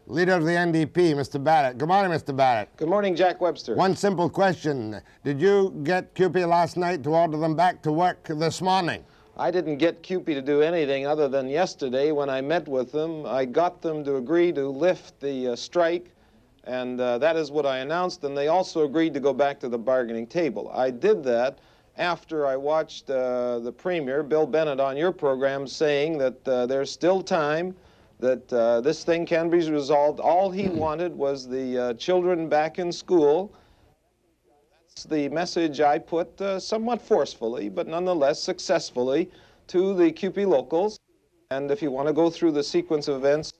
Leader of the NDP, Mr. Barrett. Good morning, Mr. Barrett. Good morning, Jack Webster. One simple question. Did you get CUPE last night to order them back to work this morning? I didn't get CUPE to do anything other than yesterday when I met with them. I got them to agree to lift the strike, and that is what I announced, and they also agreed to go back to the bargaining table. I did that after I watched the Premier, Bill Bennett, on your program saying that there's still time, that this thing can be resolved. All he wanted was the children back in school. That's the message I put somewhat forcefully, but nonetheless successfully, to the CUPE locals. And if you want to go through the sequence of events,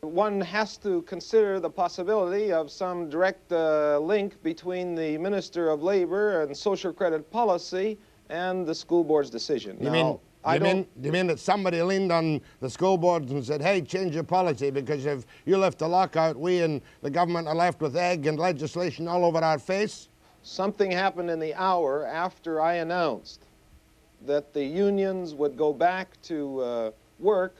one has to consider the possibility of some direct link between the Minister of Labor and Social Credit Policy and the school board's decision. You mean that somebody leaned on the school boards and said, hey, change your policy, because if you lift the lockout, we and the government are left with egg and legislation all over our face? Something happened in the hour after I announced that the unions would go back to work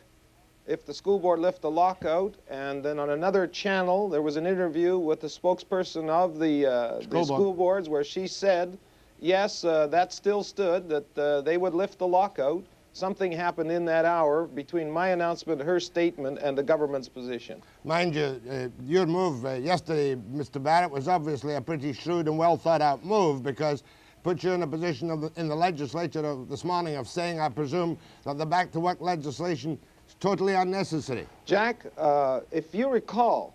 if the school board lifted the lockout, and then on another channel there was an interview with the spokesperson of the school boards where she said, yes, that still stood, that they would lift the lockout. Something happened in that hour between my announcement, her statement, and the government's position. Mind you, your move yesterday, Mr. Barrett, was obviously a pretty shrewd and well thought out move, because put you in a position in the legislature this morning of saying, I presume, that the back to work legislation is totally unnecessary. Jack, if you recall,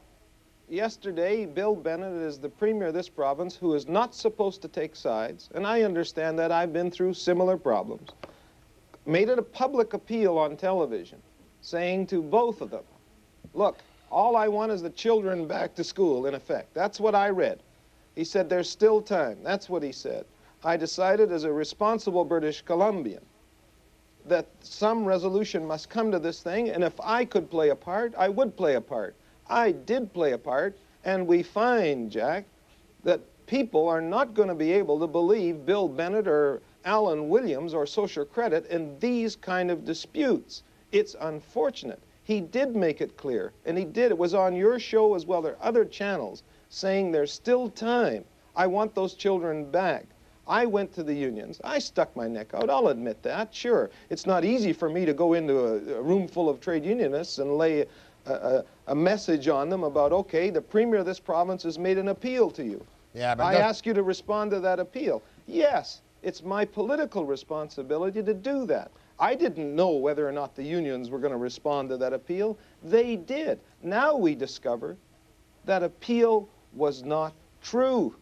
yesterday Bill Bennett is the Premier of this province, who is not supposed to take sides, and I understand that. I've been through similar problems, made it a public appeal on television, saying to both of them, look, all I want is the children back to school, in effect. That's what I read. He said, there's still time. That's what he said. I decided as a responsible British Columbian that some resolution must come to this thing, and if I could play a part, I would play a part. I did play a part, and we find, Jack, that people are not going to be able to believe Bill Bennett or Alan Williams or Social Credit in these kind of disputes. It's unfortunate. He did make it clear, and he did. It was on your show as well. There are other channels saying there's still time. I want those children back. I went to the unions. I stuck my neck out. I'll admit that, sure. It's not easy for me to go into a room full of trade unionists and lay a message on them about, okay, the Premier of this province has made an appeal to you. Yeah, but I ask you to respond to that appeal. Yes, it's my political responsibility to do that. I didn't know whether or not the unions were going to respond to that appeal. They did. Now we discover that appeal was not true.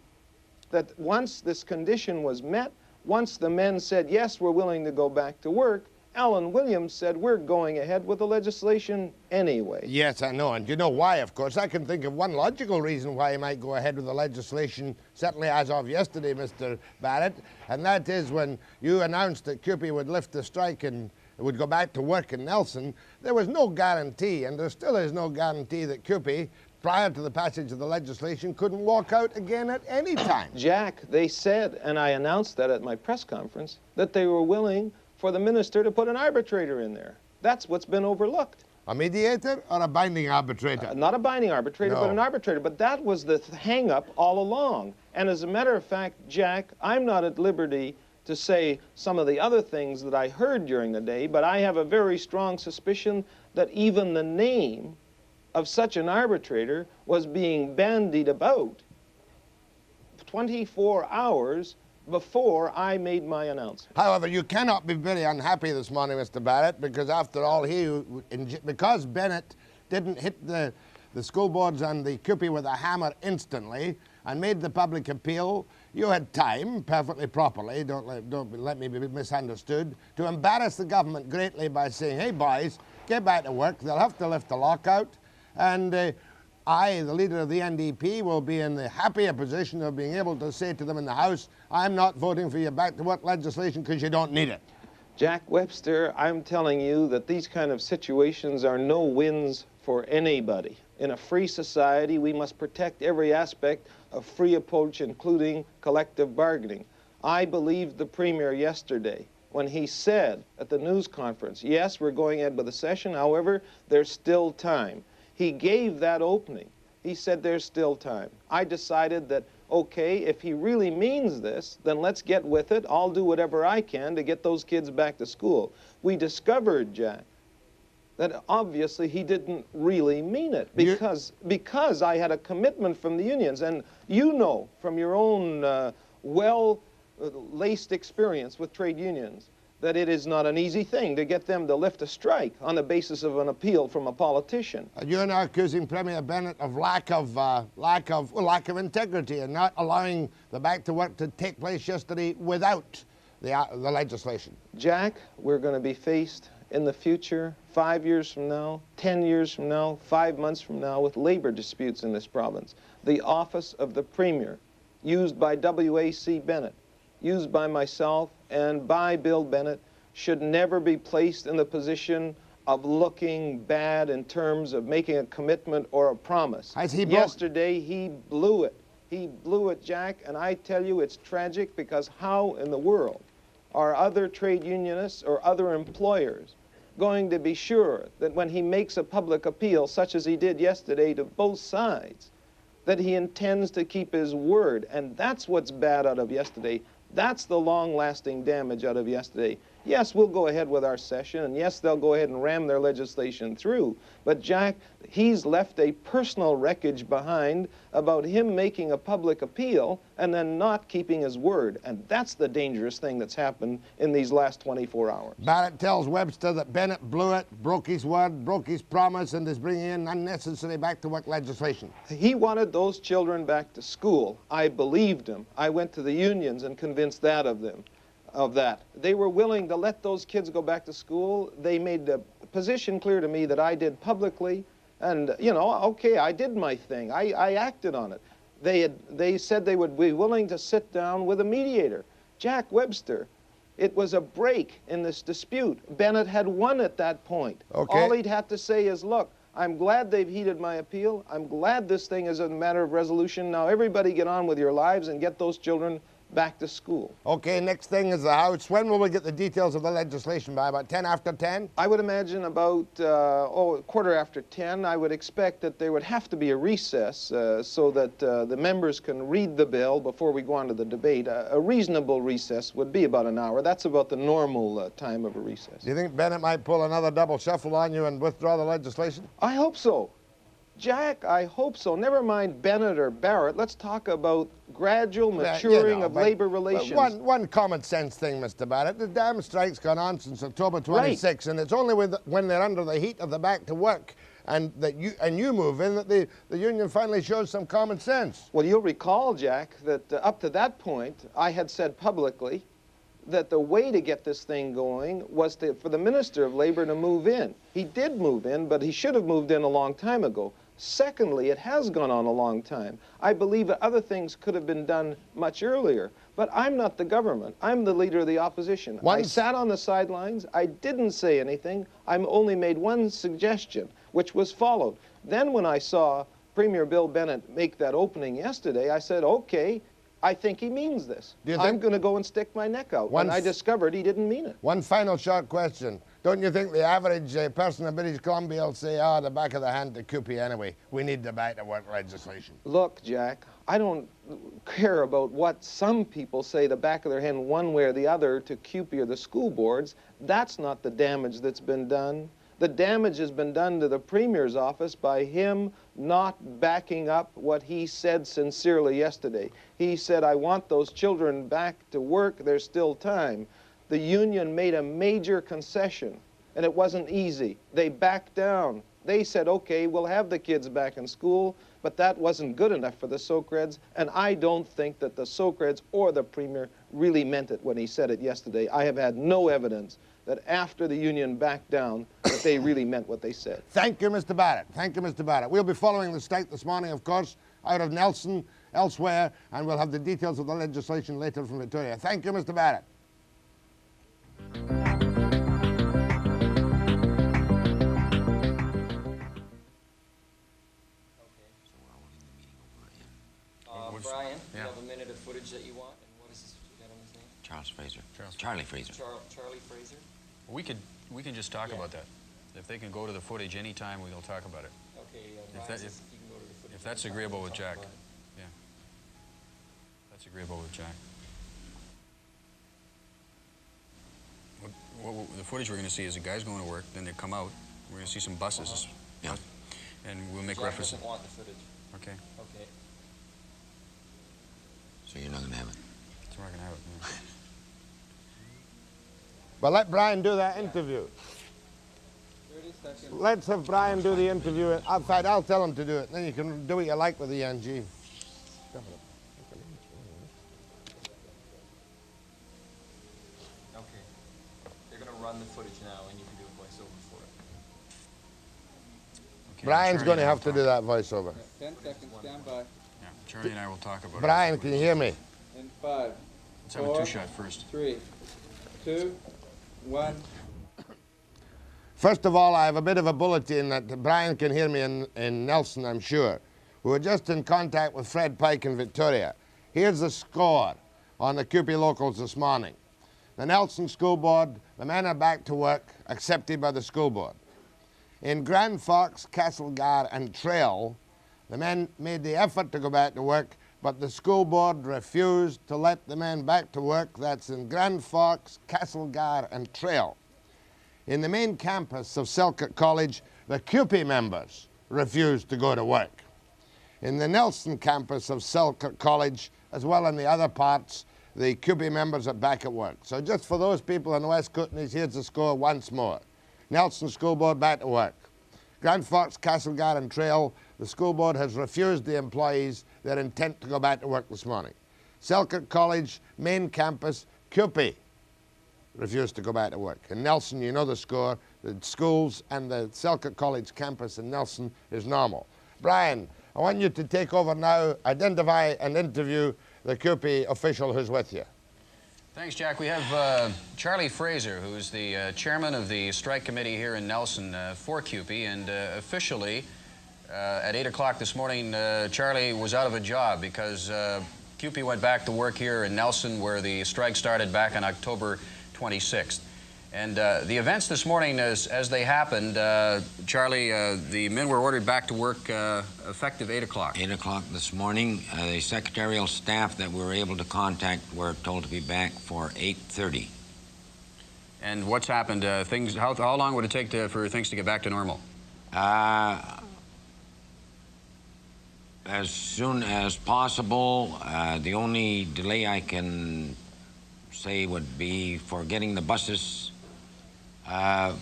That once this condition was met, once the men said, yes, we're willing to go back to work, Alan Williams said, we're going ahead with the legislation anyway. Yes, I know, and you know why, of course. I can think of one logical reason why he might go ahead with the legislation, certainly as of yesterday, Mr. Barrett, and that is when you announced that CUPE would lift the strike and would go back to work in Nelson, there was no guarantee, and there still is no guarantee, that CUPE, prior to the passage of the legislation, couldn't walk out again at any time. Jack, they said, and I announced that at my press conference, that they were willing for the minister to put an arbitrator in there. That's what's been overlooked. A mediator or a binding arbitrator? Not a binding arbitrator, No. but an arbitrator. But that was the hang-up all along. And as a matter of fact, Jack, I'm not at liberty to say some of the other things that I heard during the day, but I have a very strong suspicion that even the name of such an arbitrator was being bandied about 24 hours before I made my announcement. However, you cannot be very unhappy this morning, Mr. Barrett, because after all, because Bennett didn't hit the school boards and the CUPE with a hammer instantly, and made the public appeal, you had time, perfectly properly, don't let me be misunderstood, to embarrass the government greatly by saying, hey boys, get back to work, they'll have to lift the lockout, and I, the leader of the NDP, will be in the happier position of being able to say to them in the House, I'm not voting for your back-to-work legislation because you don't need it. Jack Webster, I'm telling you that these kind of situations are no wins for anybody. In a free society, we must protect every aspect of free approach, including collective bargaining. I believed the Premier yesterday when he said at the news conference, yes, we're going ahead with the session, however, there's still time. He gave that opening. He said there's still time. I decided that, okay, if he really means this, then let's get with it. I'll do whatever I can to get those kids back to school. We discovered, Jack, that obviously he didn't really mean it because I had a commitment from the unions. And you know from your own well-laced experience with trade unions that it is not an easy thing to get them to lift a strike on the basis of an appeal from a politician. You're now accusing Premier Bennett of lack of integrity and not allowing the back to work to take place yesterday without the legislation. Jack, we're going to be faced in the future, 5 years from now, 10 years from now, 5 months from now, with labor disputes in this province. The office of the Premier, used by W.A.C. Bennett, used by myself and by Bill Bennett, should never be placed in the position of looking bad in terms of making a commitment or a promise. Yesterday, he blew it. He blew it, Jack, and I tell you it's tragic because how in the world are other trade unionists or other employers going to be sure that when he makes a public appeal, such as he did yesterday to both sides, that he intends to keep his word? And that's what's bad out of yesterday. That's the long-lasting damage out of yesterday. Yes, we'll go ahead with our session, and yes, they'll go ahead and ram their legislation through. But, Jack, he's left a personal wreckage behind about him making a public appeal and then not keeping his word. And that's the dangerous thing that's happened in these last 24 hours. Barrett tells Webster that Bennett blew it, broke his word, broke his promise, and is bringing in unnecessary back-to-work legislation. He wanted those children back to school. I believed him. I went to the unions and convinced that of them. They were willing to let those kids go back to school. They made the position clear to me that I did publicly, and, you know, okay, I did my thing. I acted on it. They said they would be willing to sit down with a mediator. Jack Webster, it was a break in this dispute. Bennett had won at that point. Okay. All he'd have to say is, look, I'm glad they've heeded my appeal. I'm glad this thing is a matter of resolution. Now everybody get on with your lives and get those children back to school. Okay, next thing is the House. When will we get the details of the legislation by? About 10 after 10? I would imagine about, quarter after 10. I would expect that there would have to be a recess so that the members can read the bill before we go on to the debate. A reasonable recess would be about an hour. That's about the normal time of a recess. Do you think Bennett might pull another double shuffle on you and withdraw the legislation? I hope so. Jack, I hope so. Never mind Bennett or Barrett. Let's talk about gradual maturing of labor relations. One common sense thing, Mr. Barrett. The damn strike's gone on since October 26, and it's only when they're under the heat of the back to work and you move in that the union finally shows some common sense. Well, you'll recall, Jack, that up to that point, I had said publicly that the way to get this thing going was for the Minister of Labor to move in. He did move in, but he should have moved in a long time ago. Secondly, it has gone on a long time. I believe that other things could have been done much earlier. But I'm not the government. I'm the leader of the opposition. I sat on the sidelines. I didn't say anything. I only made one suggestion, which was followed. Then when I saw Premier Bill Bennett make that opening yesterday, I said, okay, I think he means this. I'm going to go and stick my neck out. And I discovered he didn't mean it. One final short question. Don't you think the average person in British Columbia will say, the back of the hand to CUPE anyway, we need the back-to-work legislation? Look, Jack, I don't care about what some people say the back of their hand one way or the other to CUPE or the school boards. That's not the damage that's been done. The damage has been done to the Premier's office by him not backing up what he said sincerely yesterday. He said, I want those children back to work. There's still time. The union made a major concession, and it wasn't easy. They backed down They said, okay, we'll have the kids back in school, but that wasn't good enough for the Socreds, and I don't think that the Socreds or the Premier really meant it when he said it yesterday. I have had no evidence that after the union backed down, that they really meant what they said. Thank you, Mr. Barrett. Thank you, Mr. Barrett. We'll be following the strike this morning, of course, out of Nelson, elsewhere, and we'll have the details of the legislation later from Victoria. Thank you, Mr. Barrett. Brian, you have a minute of footage that you want, and what is this gentleman's name? Charles Fraser. Charlie Fraser. Charlie Fraser? We can just talk about that. If they can go to the footage anytime, we'll talk about it. Okay, If Brian that- says if you can go to the footage. If that's agreeable with Jack. Yeah. That's agreeable with Jack. The footage we're going to see is the guys going to work, then they come out. We're going to see some buses. Yeah. And we'll make Jack reference. doesn't want the footage. Okay. Okay. So you're not going to have it. So we're going to have it. Yeah. Well, let Brian do that interview. 30 seconds. Let's have Brian do the interview. In fact, I'll tell him to do it. Then you can do what you like with the NG. Okay. They're going to run the footage now, and you can do a voiceover for it. Okay, Brian's Charlie going to and I have to will do talk. that voiceover. 10 seconds, stand by. Yeah, Charlie and I will talk about Brian, it. can you hear me? In 5, Let's have a 4, two-shot first. 3, 2, 1. First of all, I have a bit of a bulletin that Brian can hear me in Nelson, I'm sure. We were just in contact with Fred Pike in Victoria. Here's the score on the CUPE locals this morning. The Nelson School Board, the men are back to work, accepted by the school board. In Grand Forks, Castlegar and Trail, the men made the effort to go back to work, but the school board refused to let the men back to work. That's in Grand Forks, Castlegar and Trail. In the main campus of Selkirk College, the CUPE members refused to go to work. In the Nelson campus of Selkirk College, as well in the other parts, the CUPE members are back at work. So just for those people in the West Kootenay, here's the score once more. Nelson School Board back to work. Grand Forks, Castlegar and Trail, the school board has refused the employees their intent to go back to work this morning. Selkirk College, main campus, CUPE refused to go back to work. In Nelson, you know the score. The schools and the Selkirk College campus in Nelson is normal. Brian, I want you to take over now, identify and interview the CUPE official who's with you. Thanks, Jack. We have Charlie Fraser, who's the chairman of the strike committee here in Nelson for CUPE, and officially at 8 o'clock this morning, Charlie was out of a job because CUPE went back to work here in Nelson, where the strike started back on October 26th. And the events this morning, as they happened, Charlie, the men were ordered back to work effective 8 o'clock. 8 o'clock this morning, the secretarial staff that we were able to contact were told to be back for 8:30. And what's happened? How long would it take for things to get back to normal? As soon as possible. The only delay I can say would be for getting the buses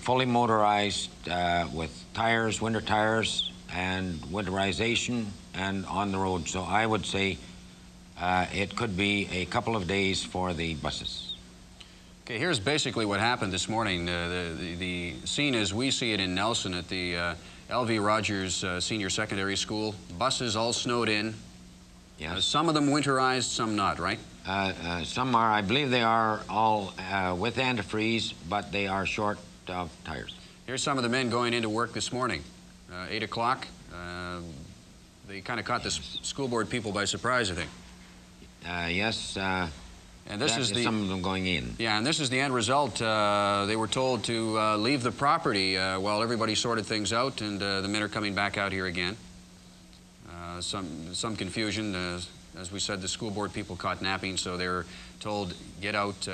fully motorized with tires, winter tires, and winterization and on the road. So I would say it could be a couple of days for the buses. Okay, here's basically what happened this morning. The scene as we see it in Nelson at the L.V. Rogers Senior Secondary School. Buses all snowed in. Yes. Some of them winterized, some not, right? Some are, I believe they are all with antifreeze, but they are short of tires. Here's some of the men going into work this morning. 8 o'clock. They kind of caught the school board people by surprise, I think. Yes, And this is the some of them going in. Yeah, and this is the end result. They were told to leave the property while everybody sorted things out, and the men are coming back out here again. Some confusion. As we said, the school board people caught napping, so they were told, get out,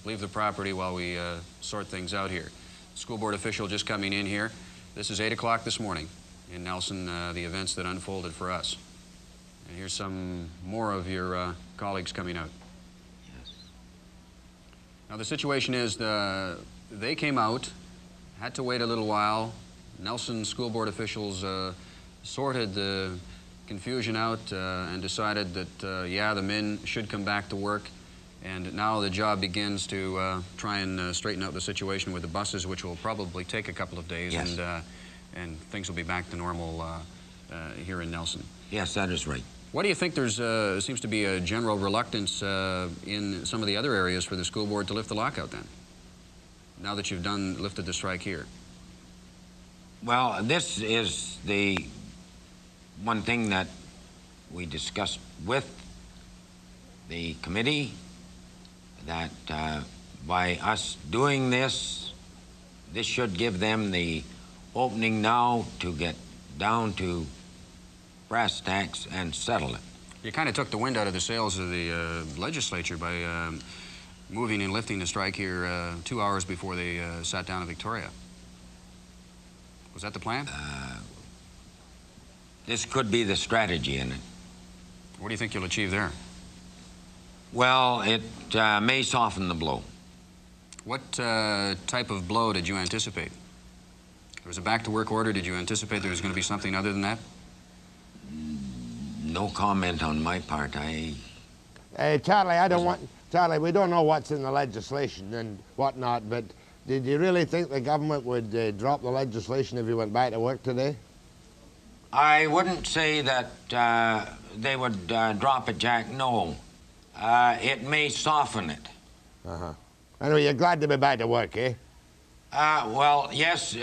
leave the property while we sort things out here. School board official just coming in here. This is 8 o'clock this morning in Nelson, the events that unfolded for us. And here's some more of your colleagues coming out. Yes. Now the situation is they came out, had to wait a little while. Nelson school board officials sorted the confusion out and decided that, yeah, the men should come back to work. And now the job begins to try and straighten out the situation with the buses, which will probably take a couple of days. Yes. And things will be back to normal here in Nelson. Yes, that is right. Why do you think there's seems to be a general reluctance in some of the other areas for the school board to lift the lockout then, now that you've lifted the strike here? Well, this is the one thing that we discussed with the committee, that by us doing this, this should give them the opening now to get down to brass tacks and settle it. You kind of took the wind out of the sails of the legislature by moving and lifting the strike here 2 hours before they sat down in Victoria. Was that the plan? This could be the strategy in it. What do you think you'll achieve there? Well, it may soften the blow. What type of blow did you anticipate? There was a back-to-work order. Did you anticipate there was going to be something other than that? No comment on my part. Charlie, we don't know what's in the legislation and whatnot, but did you really think the government would drop the legislation if you went back to work today? I wouldn't say that they would drop it, Jack. No. It may soften it. Uh-huh. Anyway, you're glad to be back to work, eh? Well, yes,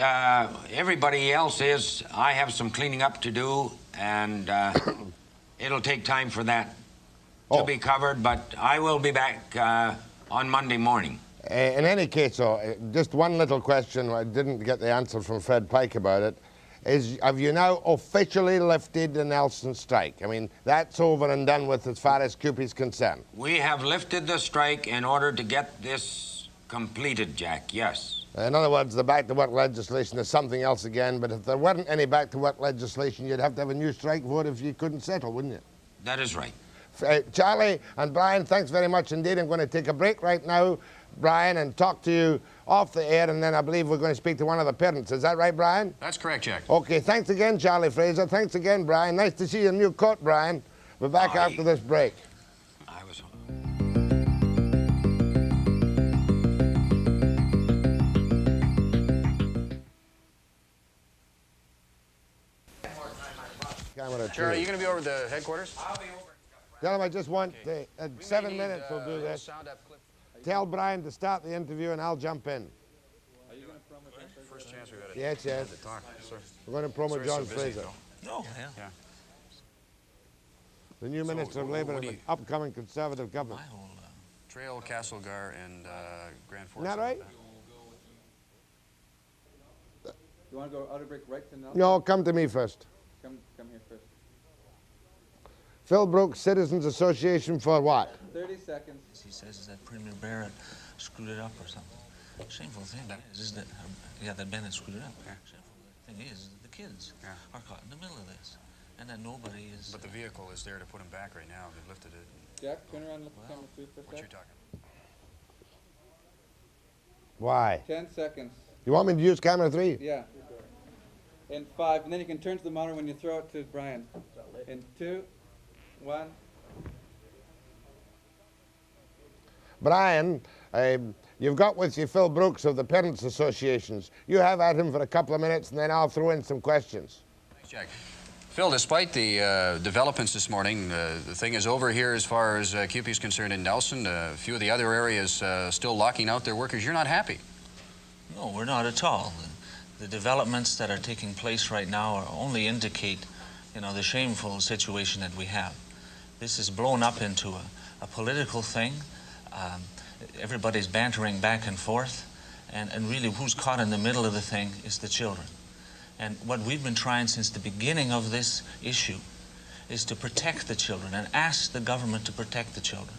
everybody else is. I have some cleaning up to do, and it'll take time for that to be covered, but I will be back on Monday morning. In any case, just one little question. I didn't get the answer from Fred Pike about it. Have you now officially lifted the Nelson strike? I mean, that's over and done with as far as CUPE is concerned. We have lifted the strike in order to get this completed, Jack, yes. In other words, the back-to-work legislation is something else again, but if there weren't any back-to-work legislation, you'd have to have a new strike vote if you couldn't settle, wouldn't you? That is right. Charlie and Brian, thanks very much indeed. I'm going to take a break right now, Brian, and talk to you off the air, and then I believe we're going to speak to one of the parents. Is that right, Brian? That's correct, Jack. Okay, thanks again, Charlie Fraser. Thanks again, Brian. Nice to see your new coat, Brian. We're back after this break. I was... Charlie, are you going to be over the headquarters? I'll be over. Tell him I just want 7 minutes. We'll do this. Sound up clip. Tell Brian to start the interview, and I'll jump in. Are you going to promise that? First chance we've had to Yes. talk. Sir. We're going to promote Sorry, John so busy, Fraser, Phil. Oh, yeah. Yeah. the new Minister of Labour what in do the upcoming Conservative government. My whole, Trail, Castlegar, and Grand Forks. Isn't that right? You want to go out of break right to Nelson? No, come to me first. Come here first. Phil Brooks, Citizens Association for what? 30 seconds. he says is that Premier Barrett screwed it up or something. Shameful thing is that, that Bennett screwed it up. Yeah. Shameful thing is that the kids Yeah. are caught in the middle of this, and that nobody is. But the vehicle is there to put him back right now. They've lifted it. Jack, turn around and look at camera 2 for a What you sec. talking? Why? 10 seconds. You want me to use camera 3? Yeah. In 5, and then you can turn to the monitor when you throw it to Brian. In 2, 1. Brian, you've got with you Phil Brooks of the Parents Associations. You have at him for a couple of minutes, and then I'll throw in some questions. Thanks, Jack. Phil, despite the developments this morning, the thing is over here as far as CUPE is concerned in Nelson. A few of the other areas still locking out their workers. You're not happy. No, we're not at all. The developments that are taking place right now only indicate, the shameful situation that we have. This is blown up into a political thing. Everybody's bantering back and forth, and really who's caught in the middle of the thing is the children. And what we've been trying since the beginning of this issue is to protect the children and ask the government to protect the children.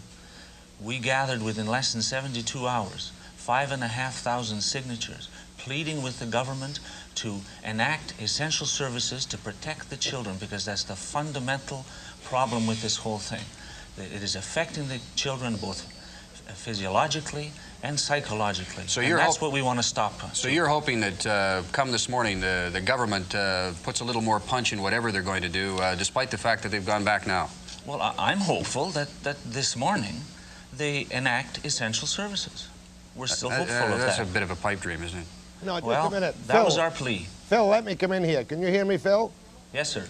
We gathered within less than 72 hours 5,500 signatures pleading with the government to enact essential services to protect the children, because that's the fundamental problem with this whole thing. It is affecting the children both physiologically and psychologically. So and that's what we want to stop. So you're hoping that come this morning, the government puts a little more punch in whatever they're going to do, despite the fact that they've gone back now? Well, I'm hopeful that this morning they enact essential services. We're still hopeful of that. That's a bit of a pipe dream, isn't it? No, just Well, a minute. that Phil, was our plea. Phil, let me come in here. Can you hear me, Phil? Yes, sir.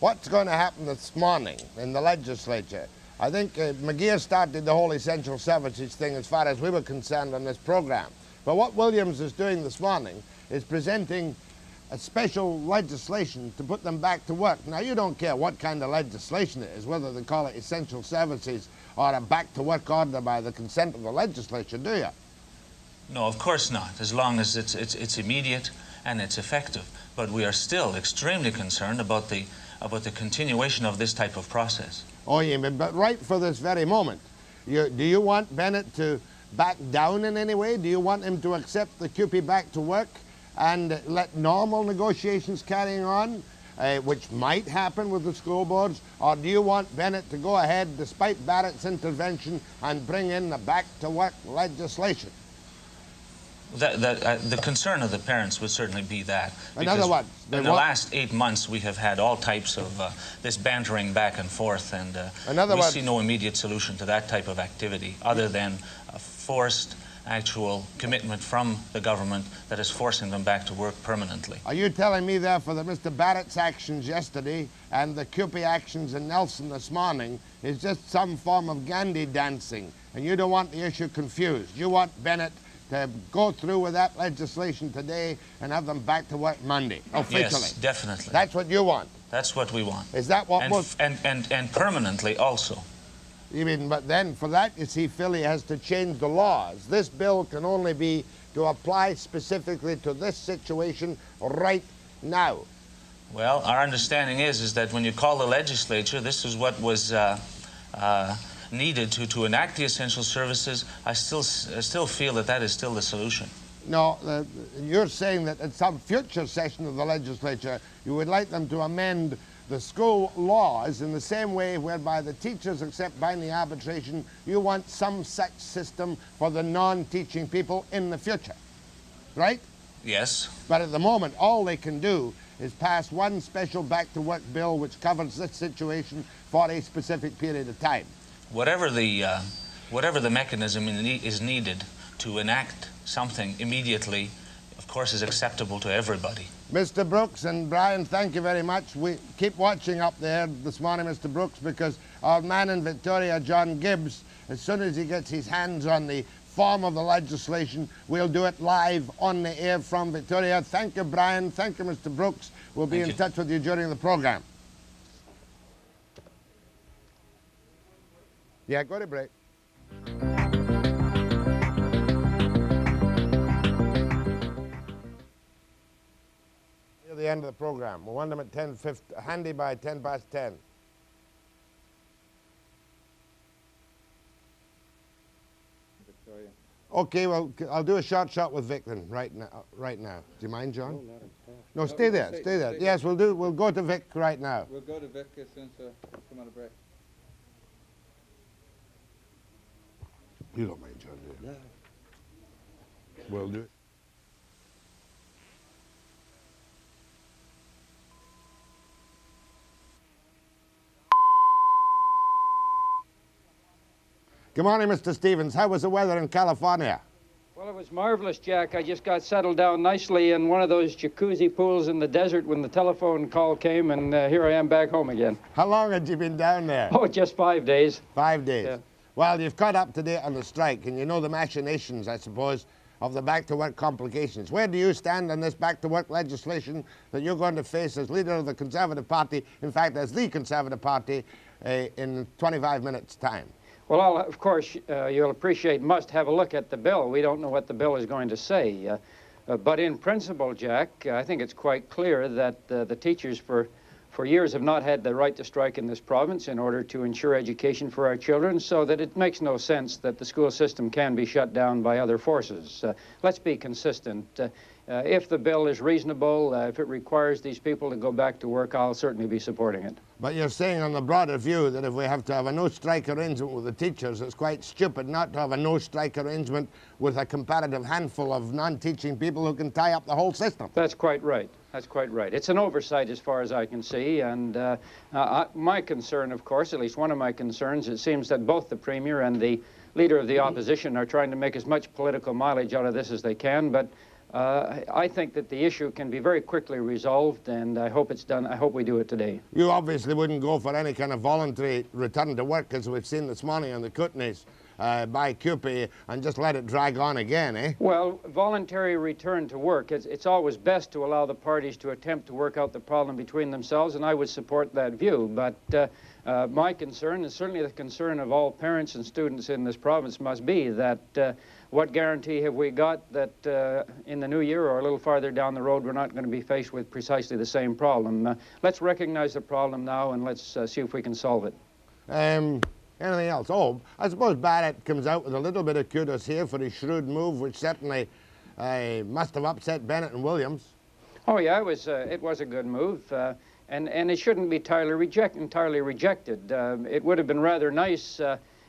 What's going to happen this morning in the legislature? I think McGeer started the whole essential services thing as far as we were concerned on this program. But what Williams is doing this morning is presenting a special legislation to put them back to work. Now, you don't care what kind of legislation it is, whether they call it essential services or a back-to-work order by the consent of the legislature, do you? No, of course not, as long as it's immediate and it's effective. But we are still extremely concerned about the continuation of this type of process. Oh, yeah, but right for this very moment, do you want Bennett to back down in any way? Do you want him to accept the CUPE back to work and let normal negotiations carrying on, which might happen with the school boards? Or do you want Bennett to go ahead, despite Barrett's and bring in the back-to-work legislation? The concern of the parents would certainly be that. In other words, in the last 8 months, we have had all types of this bantering back and forth, and we see no immediate solution to that type of activity other than a forced actual commitment from the government that is forcing them back to work permanently. Are you telling me, therefore, that Mr. Barrett's actions yesterday and the CUPE actions in Nelson this morning is just some form of Gandhi dancing, and you don't want the issue confused? You want Bennett to go through with that legislation today and have them back to work Monday, officially? Yes, definitely. That's what you want? That's what we want. Is that what most... And permanently also. You mean, but then for that, you see, Philly has to change the laws. This bill can only be to apply specifically to this situation right now. Well, our understanding is that when you call the legislature, this is what was needed to enact the essential services. I still feel that is still the solution. No, you're saying that at some future session of the legislature, you would like them to amend the school laws in the same way whereby the teachers accept binding arbitration. You want some such system for the non-teaching people in the future, right? Yes. But at the moment, all they can do is pass one special back-to-work bill which covers this situation for a specific period of time. Whatever the mechanism is needed to enact something immediately, of course, is acceptable to everybody. Mr. Brooks and Brian, thank you very much. We keep watching up there this morning, Mr. Brooks, because our man in Victoria, John Gibbs, as soon as he gets his hands on the form of the legislation, we'll do it live on the air from Victoria. Thank you, Brian. Thank you, Mr. Brooks. We'll be in touch with you during the program. Yeah, go to break. Near the end of the program. We'll want them at 10:50, handy by 10 past 10. Victoria. Okay, well, I'll do a short shot with Vic then, right now. Do you mind, John? No, stay there, stay there. Yes, we'll go to Vic right now. We'll go to Vic as soon as we come on a break. You don't mind, John, do you? No. We'll do it. Good morning, Mr. Stevens. How was the weather in California? Well, it was marvelous, Jack. I just got settled down nicely in one of those jacuzzi pools in the desert when the telephone call came, and here I am back home again. How long had you been down there? Oh, just 5 days. 5 days. Yeah. Well, you've caught up to date on the strike, and you know the machinations, I suppose, of the back-to-work complications. Where do you stand on this back-to-work legislation that you're going to face as leader of the Conservative Party, in fact, as the Conservative Party, in 25 minutes' time? Well, of course, you'll appreciate, must have a look at the bill. We don't know what the bill is going to say. But in principle, Jack, I think it's quite clear that the teachers for for years have not had the right to strike in this province in order to ensure education for our children, so that it makes no sense that the school system can be shut down by other forces. Let's be consistent. If the bill is reasonable, if it requires these people to go back to work, I'll certainly be supporting it. But you're saying on the broader view that if we have to have a no-strike arrangement with the teachers, it's quite stupid not to have a no-strike arrangement with a comparative handful of non-teaching people who can tie up the whole system. That's quite right. That's quite right. It's an oversight as far as I can see, and my concern, of course, at least one of my concerns, it seems that both the Premier and the Leader of the Opposition are trying to make as much political mileage out of this as they can, but I think that the issue can be very quickly resolved, and I hope it's done. I hope we do it today. You obviously wouldn't go for any kind of voluntary return to work, as we've seen this morning on the Kootenays by CUPE, and just let it drag on again, eh? Well, voluntary return to work, it's always best to allow the parties to attempt to work out the problem between themselves, and I would support that view. But my concern, and certainly the concern of all parents and students in this province, must be that what guarantee have we got that in the new year or a little farther down the road we're not going to be faced with precisely the same problem? Let's recognize the problem now, and let's see if we can solve it. Anything else? Oh, I suppose Barrett comes out with a little bit of kudos here for his shrewd move, which certainly must have upset Bennett and Williams. Oh yeah, it was a good move, and it shouldn't be entirely rejected. It would have been rather nice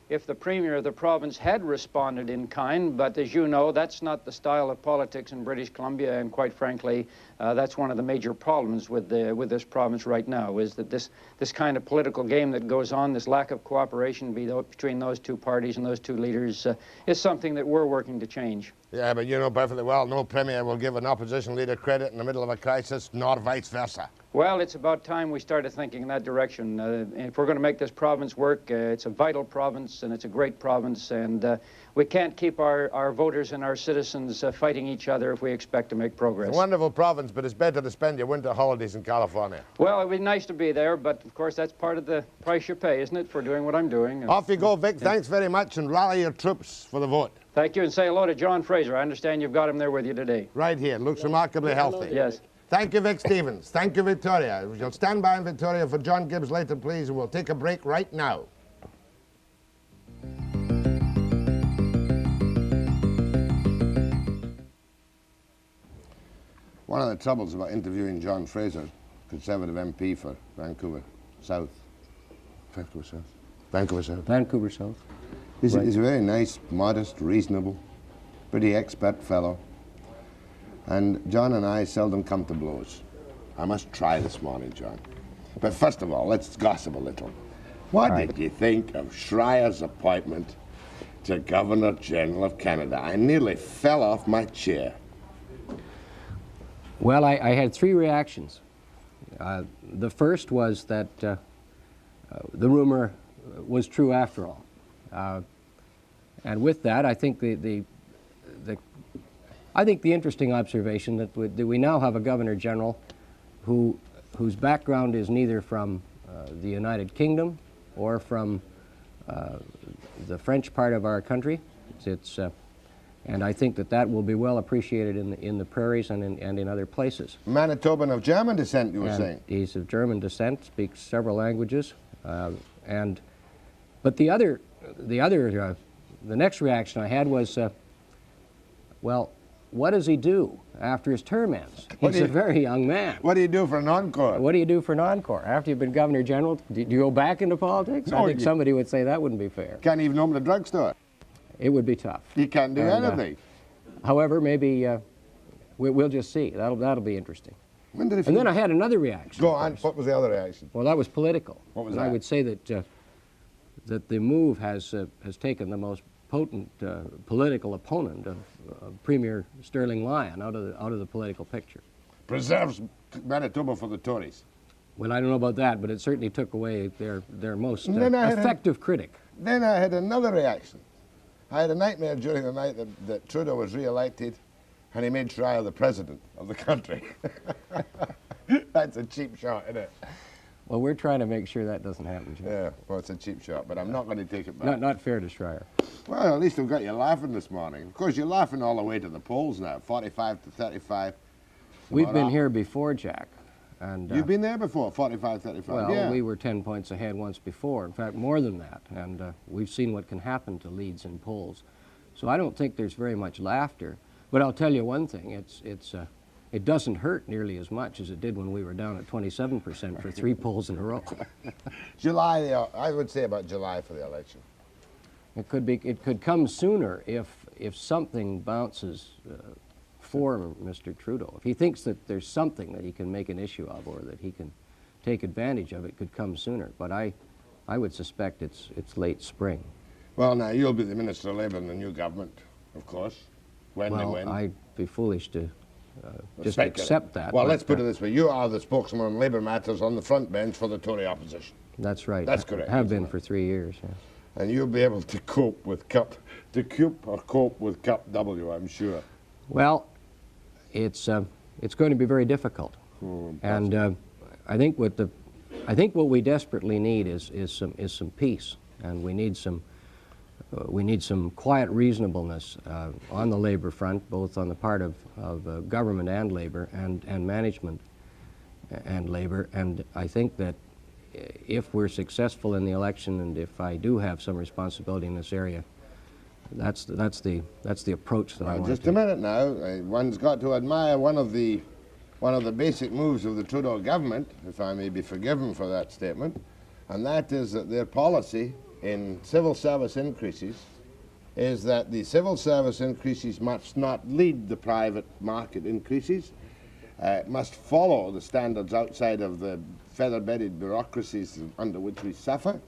if the Premier of the province had responded in kind, but as you know, that's not the style of politics in British Columbia, and quite frankly, that's one of the major problems with this province right now, is that this kind of political game that goes on, this lack of cooperation between those two parties and those two leaders, is something that we're working to change. Yeah, but you know perfectly well no Premier will give an opposition leader credit in the middle of a crisis, nor vice versa. Well, it's about time we started thinking in that direction. If we're going to make this province work, it's a vital province and it's a great province, and we can't keep our voters and our citizens fighting each other if we expect to make progress. It's a wonderful province, but it's better to spend your winter holidays in California. Well, it'd be nice to be there, but of course that's part of the price you pay, isn't it, for doing what I'm doing? Off you go, Vic. Thanks very much, and rally your troops for the vote. Thank you, and say hello to John Fraser. I understand you've got him there with you today. Right here. Looks remarkably healthy. Yes. Thank you, Vic Stevens. Thank you, Victoria. You'll stand by in Victoria for John Gibbs later, please, and we'll take a break right now. One of the troubles about interviewing John Fraser, Conservative MP for Vancouver South. Vancouver South. He's a very nice, modest, reasonable, pretty expert fellow. And John and I seldom come to blows. I must try this morning, John. But first of all, let's gossip a little. What did you think of Schreier's appointment to Governor General of Canada? I nearly fell off my chair. Well, I had three reactions. The first was that the rumor was true after all. And with that, I think the interesting observation that we now have a Governor General whose background is neither from the United Kingdom or from the French part of our country. And I think that will be well appreciated in the prairies and in other places. Manitoban of German descent, you were saying? He's of German descent, speaks several languages, but the next reaction I had was, well, what does he do after his term ends? He's a very young man. What do you do for an encore? What do you do for an encore? After you've been Governor General, do you go back into politics? No, I think somebody would say that wouldn't be fair. Can't even open a drugstore. It would be tough. You can't do anything. However, maybe we'll just see. That'll be interesting. And then I had another reaction. Go on. What was the other reaction? Well, that was political. What was and that? I would say that the move has taken the most potent political opponent of Premier Sterling Lyon out of the political picture. Preserves Manitoba for the Tories. Well, I don't know about that, but it certainly took away their most effective critic. Then I had another reaction. I had a nightmare during the night that Trudeau was re-elected and he made Schreier the president of the country. That's a cheap shot, isn't it? Well, we're trying to make sure that doesn't happen, Jim. Yeah, well, it's a cheap shot, but I'm not going to take it back. Not fair to Schreier. Well, at least we've got you laughing this morning. Of course, you're laughing all the way to the polls now, 45 to 35. We've been here before, Jack. And You've been there before, 45-35. well, yeah. we were 10 points ahead once before. In fact, more than that. And we've seen what can happen to leads in polls. So I don't think there's very much laughter. But I'll tell you one thing: it doesn't hurt nearly as much as it did when we were down at 27% for 3 polls in a row. July, I would say about July for the election. It could come sooner if something bounces for Mr. Trudeau. If he thinks that there's something that he can make an issue of or that he can take advantage of, it could come sooner. But I would suspect it's late spring. Well, now, you'll be the Minister of Labour in the new government, of course, when they Well, win. I'd be foolish to just Speculate. accept that. Well, but, let's put it this way. You are the spokesman on Labour matters on the front bench for the Tory opposition. That's right. That's correct, Have isn't been it? for 3 years, yes. And you'll be able to cope with CUPE or cope with CUP W, I'm sure. Well, it's going to be very difficult. And I think what we desperately need is some peace, and we need some quiet reasonableness on the labor front, both on the part of government and labor, and management and labor. And I think that if we're successful in the election, and if I do have some responsibility in this area, that's the approach that I want to Just take. a minute now. One's got to admire one of the basic moves of the Trudeau government, if I may be forgiven for that statement, and that is that their policy in civil service increases is that the civil service increases must not lead the private market increases, must follow the standards outside of the feather-bedded bureaucracies under which we suffer.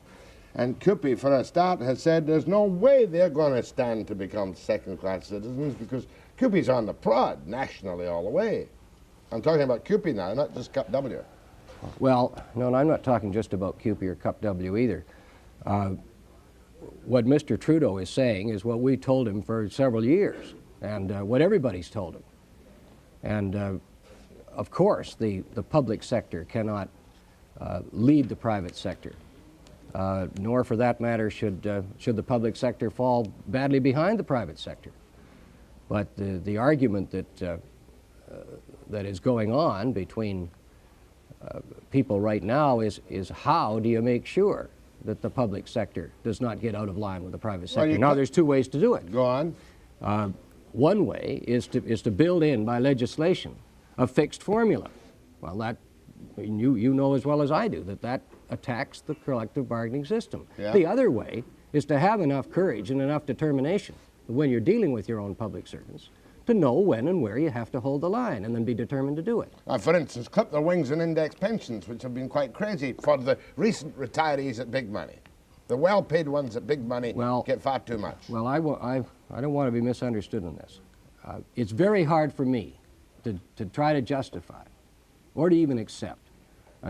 And CUPE, for a start, has said there's no way they're going to stand to become second-class citizens because CUPE's on the prod nationally all the way. I'm talking about CUPE now, not just CUP W. Well, no, and I'm not talking just about CUPE or CUP W either. What Mr. Trudeau is saying is what we told him for several years, and what everybody's told him. And of course, the public sector cannot lead the private sector, nor for that matter should the public sector fall badly behind the private sector. But the argument that is going on between people right now is how do you make sure that the public sector does not get out of line with the private sector? Well, now, there's 2 ways to do it. Go on. One way is to build in by legislation a fixed formula. Well, that you know as well as I do that attacks the collective bargaining system. Yeah. The other way is to have enough courage and enough determination when you're dealing with your own public servants to know when and where you have to hold the line and then be determined to do it. For instance, clip their wings and index pensions, which have been quite crazy for the recent retirees at big money. The well-paid ones at big money get far too much. Well, I don't want to be misunderstood in this. It's very hard for me to try to justify or to even accept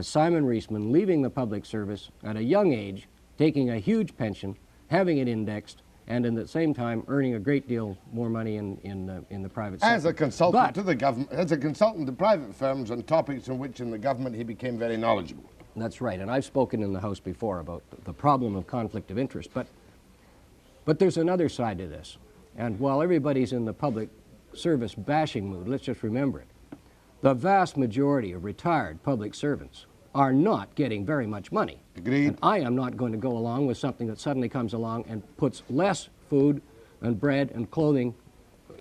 Simon Reisman leaving the public service at a young age, taking a huge pension, having it indexed, and at the same time earning a great deal more money in the private sector. As a consultant to the government, as a consultant to private firms on topics in which in the government he became very knowledgeable. That's right, and I've spoken in the House before about the problem of conflict of interest, but there's another side to this. And while everybody's in the public service bashing mood, let's just remember it. The vast majority of retired public servants are not getting very much money. Agreed. And I am not going to go along with something that suddenly comes along and puts less food and bread and clothing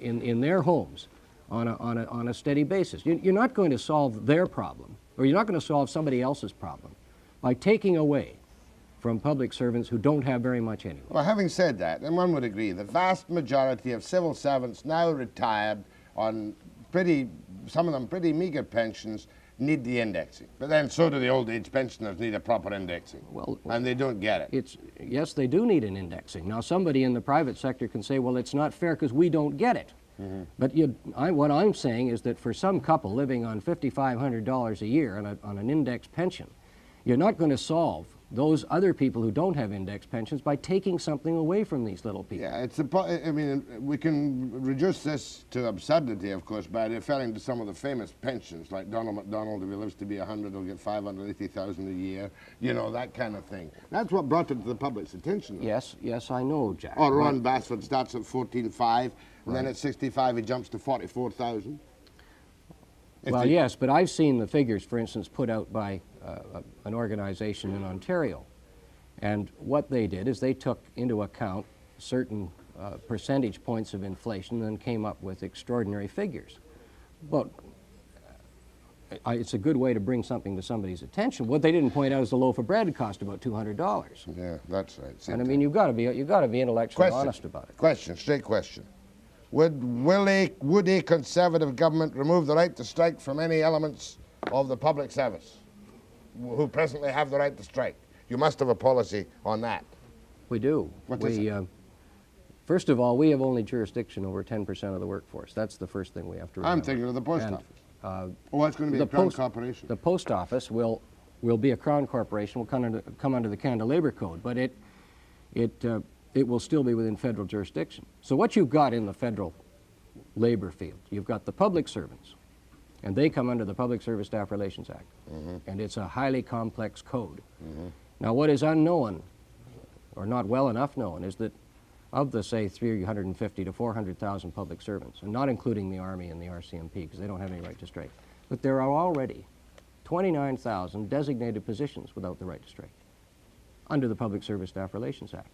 in their homes on a steady basis. You're not going to solve their problem, or you're not going to solve somebody else's problem by taking away from public servants who don't have very much anyway. Well, having said that, and one would agree, the vast majority of civil servants now retired on some of them pretty meager pensions need the indexing. But then so do the old age pensioners need a proper indexing. Well, and they don't get it. Yes, they do need an indexing. Now, somebody in the private sector can say, well, it's not fair because we don't get it. Mm-hmm. But what I'm saying is that for some couple living on $5,500 a year on an indexed pension, you're not going to solve those other people who don't have indexed pensions by taking something away from these little people. Yeah, I mean, we can reduce this to absurdity, of course, by referring to some of the famous pensions, like Donald MacDonald, if he lives to be 100, will get $580,000 a year, you know, that kind of thing. That's what brought it to the public's attention. Yes, I know, Jack. Or Ron Basford starts at 14.5, and then at 65 he jumps to 44,000. Well, yes, but I've seen the figures, for instance, put out by an organization in Ontario. And what they did is they took into account certain percentage points of inflation and came up with extraordinary figures. But it's a good way to bring something to somebody's attention. What they didn't point out is the loaf of bread cost about $200. Yeah, that's right. And I mean, you've got to be intellectually honest about it. Question, straight question. Would a conservative government remove the right to strike from any elements of the public service who presently have the right to strike? You must have a policy on that. We do. First of all, we have only jurisdiction over 10% of the workforce. That's the first thing we have to remember. I'm thinking of the post office. It's going to be a Crown corporation. The post office will be a Crown corporation, will come under the Canada Labor Code, but it will still be within federal jurisdiction. So what you've got in the federal labor field, you've got the public servants, and they come under the Public Service Staff Relations Act, and it's a highly complex code. Now what is unknown, or not well enough known, is that of the, say, 350 to 400,000 public servants, and not including the Army and the RCMP, because they don't have any right to strike, but there are already 29,000 designated positions without the right to strike under the Public Service Staff Relations Act.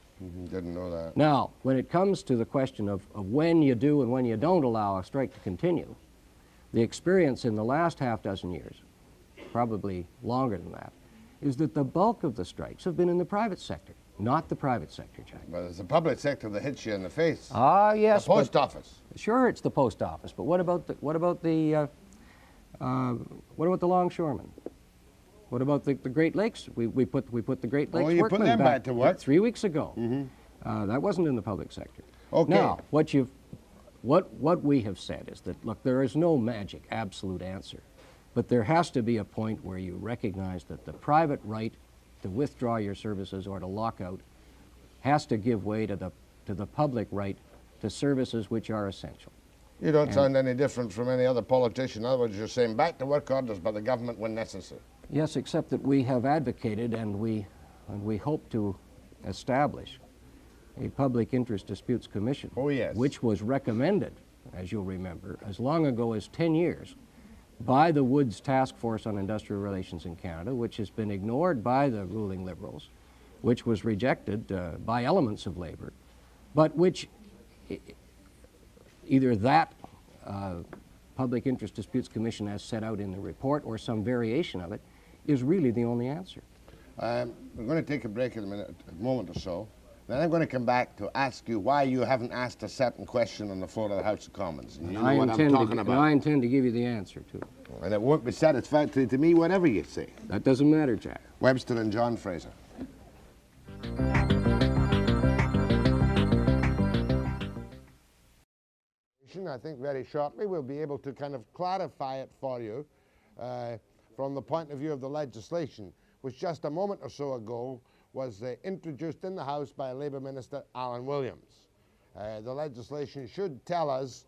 Didn't know that. Now, when it comes to the question of when you do and when you don't allow a strike to continue, the experience in the last half dozen years, probably longer than that, is that the bulk of the strikes have been in the private sector, not the private sector, Jack. But it's the public sector that hits you in the face. Ah, yes. The post office. Sure, it's the post office, but what about the longshoremen? What about the Great Lakes? We put the Great Lakes you put workmen them back to work 3 weeks ago. That wasn't in the public sector. Okay. Now, what we have said is that, look, there is no magic absolute answer, but there has to be a point where you recognize that the private right to withdraw your services or to lock out has to give way to the public right to services which are essential. You don't sound any different from any other politician. In other words, you're saying back to work orders by the government when necessary. Yes, except that we have advocated and we hope to establish a Public Interest Disputes Commission. Oh, yes. Which was recommended, as you'll remember, as long ago as 10 years by the Woods Task Force on Industrial Relations in Canada, which has been ignored by the ruling Liberals, which was rejected by elements of labor, but which either that Public Interest Disputes Commission as set out in the report or some variation of it is really the only answer. We're going to take a break in a moment or so. Then I'm going to come back to ask you why you haven't asked a certain question on the floor of the House of Commons. And you know what I'm talking about. And I intend to give you the answer to it. And it won't be satisfactory to me, whatever you say. That doesn't matter, Jack. Webster and John Fraser. I think very shortly we'll be able to kind of clarify it for you from the point of view of the legislation, which just a moment or so ago was introduced in the House by Labour Minister Alan Williams. The legislation should tell us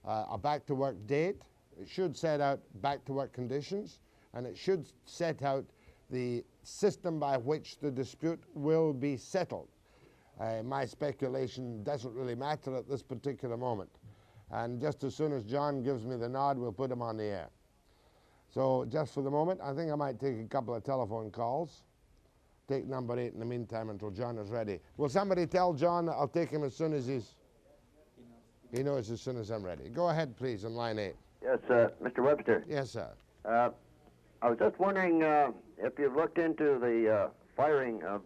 a back-to-work date, it should set out back-to-work conditions, and it should set out the system by which the dispute will be settled. My speculation doesn't really matter at this particular moment. And just as soon as John gives me the nod, we'll put him on the air. So just for the moment, I think I might take a couple of telephone calls. Take number 8 in the meantime until John is ready. Will somebody tell John that I'll take him as soon as he knows as soon as I'm ready. Go ahead, please, on line 8. Yes, Mr. Webster. Yes, sir. I was just wondering if you've looked into the firing of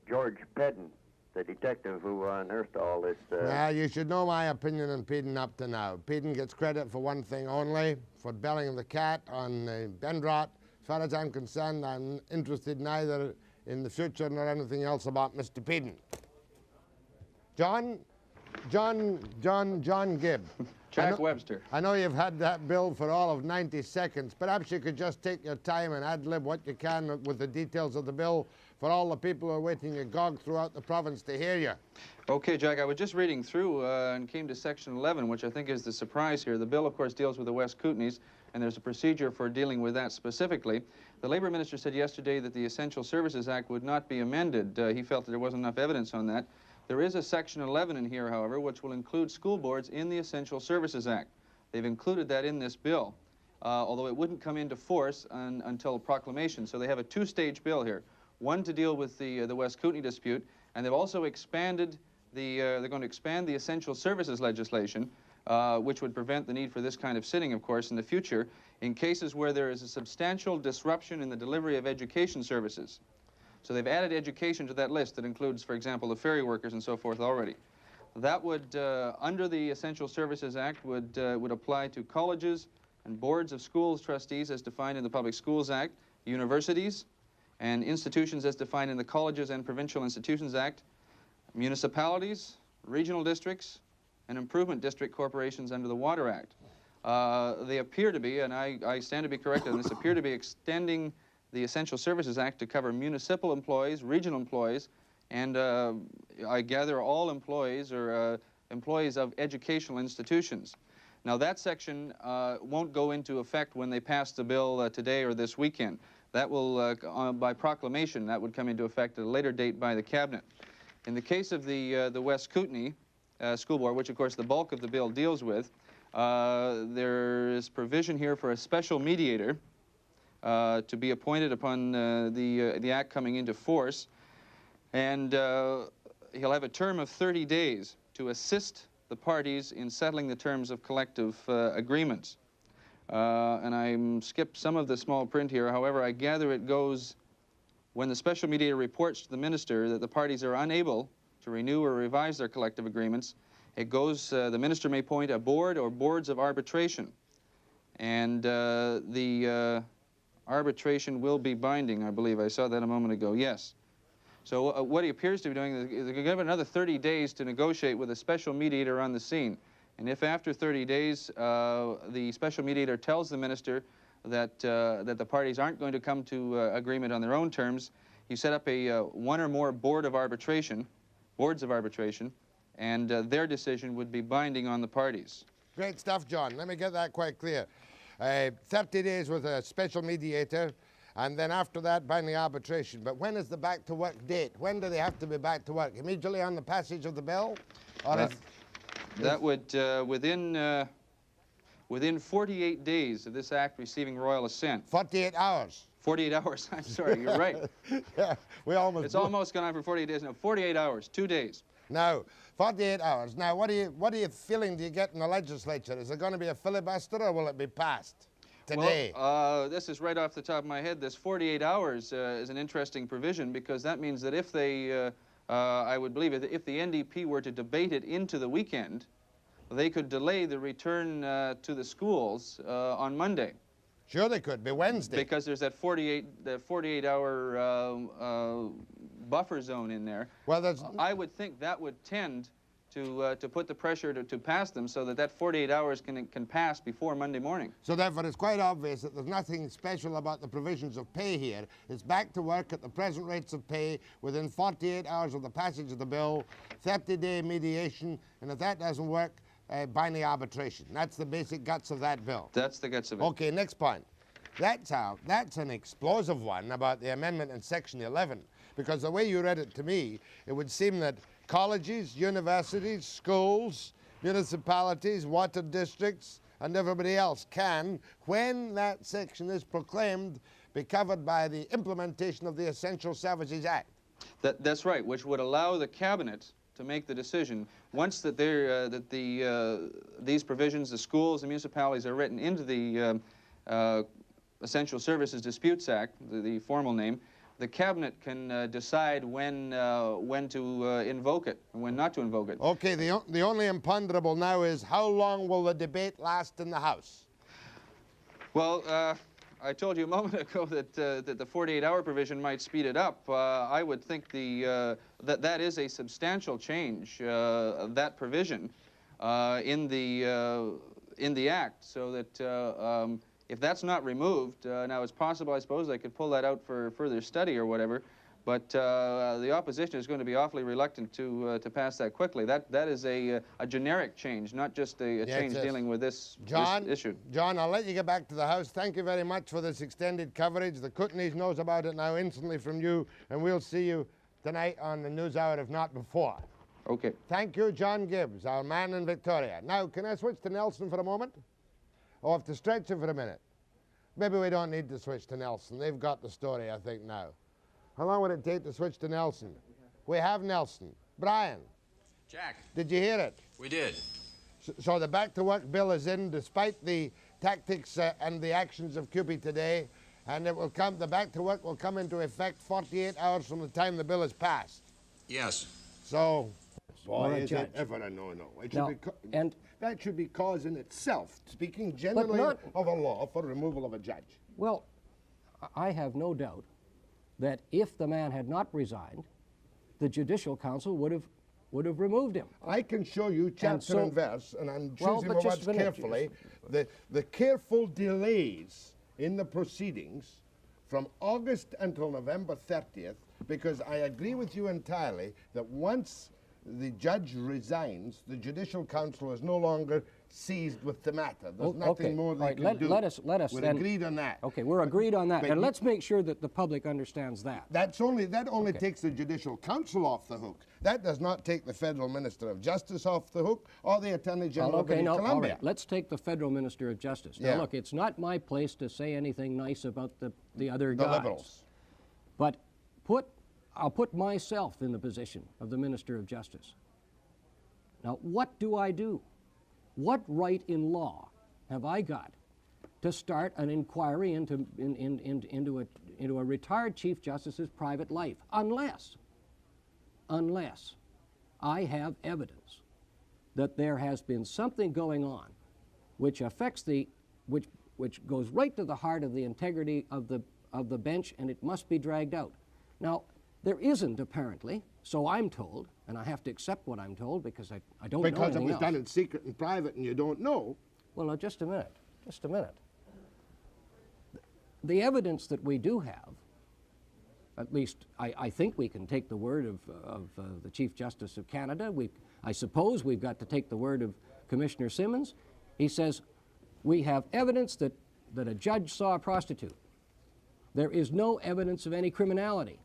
George Pedden, the detective who unearthed all this. Well, you should know my opinion on Pedden up to now. Pedden gets credit for one thing only, for belling the cat on Benrot. As far as I'm concerned, I'm interested neither in the future nor anything else about Mr. Pedden. John Gibb. Jack Webster. I know you've had that bill for all of 90 seconds. Perhaps you could just take your time and ad-lib what you can with the details of the bill for all the people who are waiting agog throughout the province to hear you. Okay, Jack, I was just reading through and came to Section 11, which I think is the surprise here. The bill, of course, deals with the West Kootenays, and there's a procedure for dealing with that specifically. The Labour Minister said yesterday that the Essential Services Act would not be amended. He felt that there wasn't enough evidence on that. There is a Section 11 in here, however, which will include school boards in the Essential Services Act. They've included that in this bill. although it wouldn't come into force until proclamation. So they have a two-stage bill here. One to deal with the West Kootenay dispute, and they've also expanded they're going to expand the essential services legislation, which would prevent the need for this kind of sitting, of course, in the future, in cases where there is a substantial disruption in the delivery of education services. So they've added education to that list that includes, for example, the ferry workers and so forth already. That would, under the Essential Services Act, would apply to colleges and boards of schools trustees as defined in the Public Schools Act, universities, and institutions as defined in the Colleges and Provincial Institutions Act, municipalities, regional districts, and improvement district corporations under the Water Act. They appear to be, and I stand to be corrected on this, appear to be extending the Essential Services Act to cover municipal employees, regional employees, and I gather all employees or employees of educational institutions. Now that section won't go into effect when they pass the bill today or this weekend. That will, by proclamation, that would come into effect at a later date by the Cabinet. In the case of the West Kootenay School Board, which of course the bulk of the bill deals with, there is provision here for a special mediator to be appointed upon the Act coming into force, and he'll have a term of 30 days to assist the parties in settling the terms of collective agreements. And I skipped some of the small print here. However, I gather it goes, when the special mediator reports to the minister that the parties are unable to renew or revise their collective agreements, it goes, the minister may appoint a board or boards of arbitration. And the arbitration will be binding, I believe. I saw that a moment ago, yes. So what he appears to be doing is going to give another 30 days to negotiate with a special mediator on the scene. And if after 30 days the special mediator tells the minister that, that the parties aren't going to come to agreement on their own terms, you set up a one or more boards of arbitration, and their decision would be binding on the parties. Great stuff, John. Let me get that quite clear. 30 days with a special mediator, and then after that, binding arbitration. But when is the back-to-work date? When do they have to be back to work? Immediately on the passage of the bill? Or that would, within 48 days of this act receiving royal assent. 48 hours. 48 hours, I'm sorry, you're right. Yeah, we almost... It's almost gone on for 48 days. No, 48 hours, 2 days. Now, 48 hours. Now, what are you feeling do you get in the legislature? Is it going to be a filibuster, or will it be passed today? Well, this is right off the top of my head. This 48 hours is an interesting provision, because that means that if they, I would believe, if the NDP were to debate it into the weekend, they could delay the return to the schools on Monday. Sure they could, be Wednesday. Because there's that 48-hour buffer zone in there. Well, I would think that would tend to put the pressure to pass them, so that 48 hours can pass before Monday morning. So therefore it's quite obvious that there's nothing special about the provisions of pay here. It's back to work at the present rates of pay within 48 hours of the passage of the bill, 30-day mediation, and if that doesn't work, binding arbitration. That's the basic guts of that bill. That's the guts of it. Okay, next point. That's an explosive one about the amendment in Section 11, because the way you read it to me, it would seem that colleges, universities, schools, municipalities, water districts, and everybody else can, when that section is proclaimed, be covered by the implementation of the Essential Services Act. That's right, which would allow the Cabinet to make the decision once that these provisions, the schools and municipalities, are written into the Essential Services Disputes Act, the formal name. The Cabinet can decide when to invoke it and when not to invoke it. Okay, the only imponderable now is how long will the debate last in the House? Well, I told you a moment ago that the 48-hour provision might speed it up. I would think that is a substantial change, that provision in the Act, so that if that's not removed, now it's possible, I suppose, they could pull that out for further study or whatever, but the opposition is going to be awfully reluctant to pass that quickly. That is a generic change, not just a change dealing with this issue. John, I'll let you get back to the House. Thank you very much for this extended coverage. The Kootenays knows about it now instantly from you, and we'll see you tonight on the News Hour, if not before. Okay. Thank you, John Gibbs, our man in Victoria. Now, can I switch to Nelson for a moment? Or have to stretch him for a minute? Maybe we don't need to switch to Nelson. They've got the story, I think, now. How long would it take to switch to Nelson? We have Nelson. Brian. Jack. Did you hear it? We did. So the back-to-work bill is in, despite the tactics and the actions of CUPE today, and it will come. The back-to-work will come into effect 48 hours from the time the bill is passed. Yes. So, Or boy, a is judge. it ever a no-no. It should Now, be and that should be cause in itself, speaking generally not- of a law for removal of a judge. well, I have no doubt that if the man had not resigned, the Judicial Council would have removed him. I can show you chapter so- and verse, and I'm Well, choosing but my just words a minute. carefully, the careful delays in the proceedings from August until November 30th, because I agree with you entirely that once the judge resigns, the Judicial Council is no longer seized with the matter. There's nothing Okay. more they All right, can do. let us We're then- agreed on that. Okay, we're agreed on that, But and you- let's make sure that the public understands that. That only takes the Judicial Council off the hook. That does not take the Federal Minister of Justice off the hook or the Attorney General Well, of okay, no, all Columbia. right. Let's take the Federal Minister of Justice. Yeah. Now, look, it's not my place to say anything nice about the other The guys. Liberals. But I'll put myself in the position of the Minister of Justice. Now, what do I do? What right in law have I got to start an inquiry into a retired Chief Justice's private life, unless I have evidence that there has been something going on which affects which goes right to the heart of the integrity of the bench, and it must be dragged out. Now, there isn't, apparently, so I'm told, and I have to accept what I'm told because I don't know Because it anything was else. done in secret and private and you don't know. Well, now, just a minute. The evidence that we do have, at least I think we can take the word of the Chief Justice of Canada. I suppose we've got to take the word of Commissioner Simmons. He says, we have evidence that a judge saw a prostitute. There is no evidence of any criminality.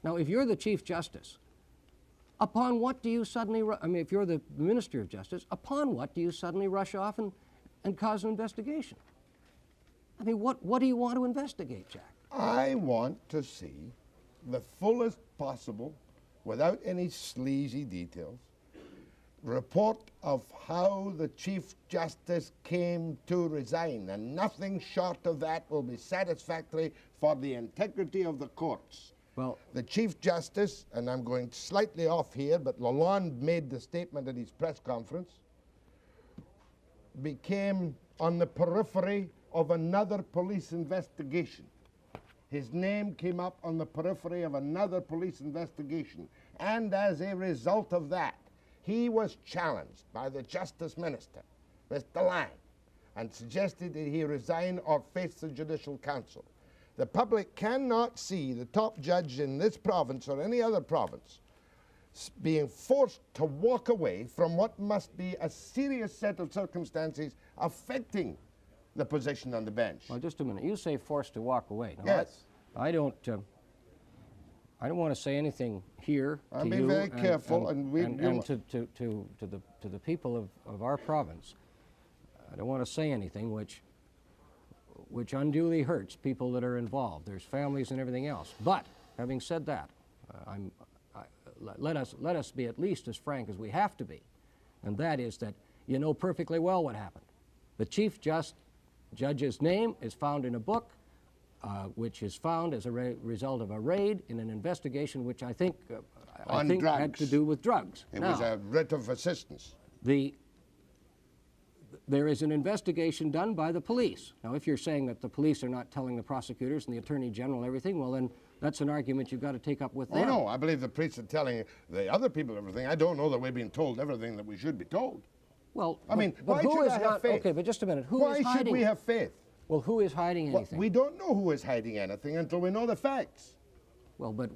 Now, if you're the Chief Justice, upon what do you suddenly, if you're the Minister of Justice, upon what do you suddenly rush off and cause an investigation? I mean, what do you want to investigate, Jack? I want to see the fullest possible, without any sleazy details, report of how the Chief Justice came to resign, and nothing short of that will be satisfactory for the integrity of the courts. Well, The Chief Justice, and I'm going slightly off here, but Lalonde made the statement at his press conference, became on the periphery of another police investigation. His name came up on the periphery of another police investigation. And as a result of that, he was challenged by the Justice Minister, Mr. Lang, and suggested that he resign or face the Judicial Council. The public cannot see the top judge in this province or any other province being forced to walk away from what must be a serious set of circumstances affecting the position on the bench. well, just a minute. You say forced to walk away. Now, Yes. I don't want to say anything here I'll to be you very careful, and we- to the people of our province. I don't want to say anything which unduly hurts people that are involved. There's families and everything else. But having said that, let us be at least as frank as we have to be, and that is that you know perfectly well what happened. The Chief Judge's name is found in a book, which is found as a result of a raid in an investigation which I think On had drugs. to do with drugs. It Now, was a writ of assistance. there is an investigation done by the police. Now, if you're saying that the police are not telling the prosecutors and the Attorney General everything, well, then that's an argument you've got to take up with Oh, them. no, I believe the police are telling the other people everything. I don't know that we're being told everything that we should be told. Well, I mean, but why who should is I have not, faith? Okay, but just a minute. Who Why is should hiding? we have faith? Well, who is hiding Well, anything? we don't know who is hiding anything until we know the facts. Well, but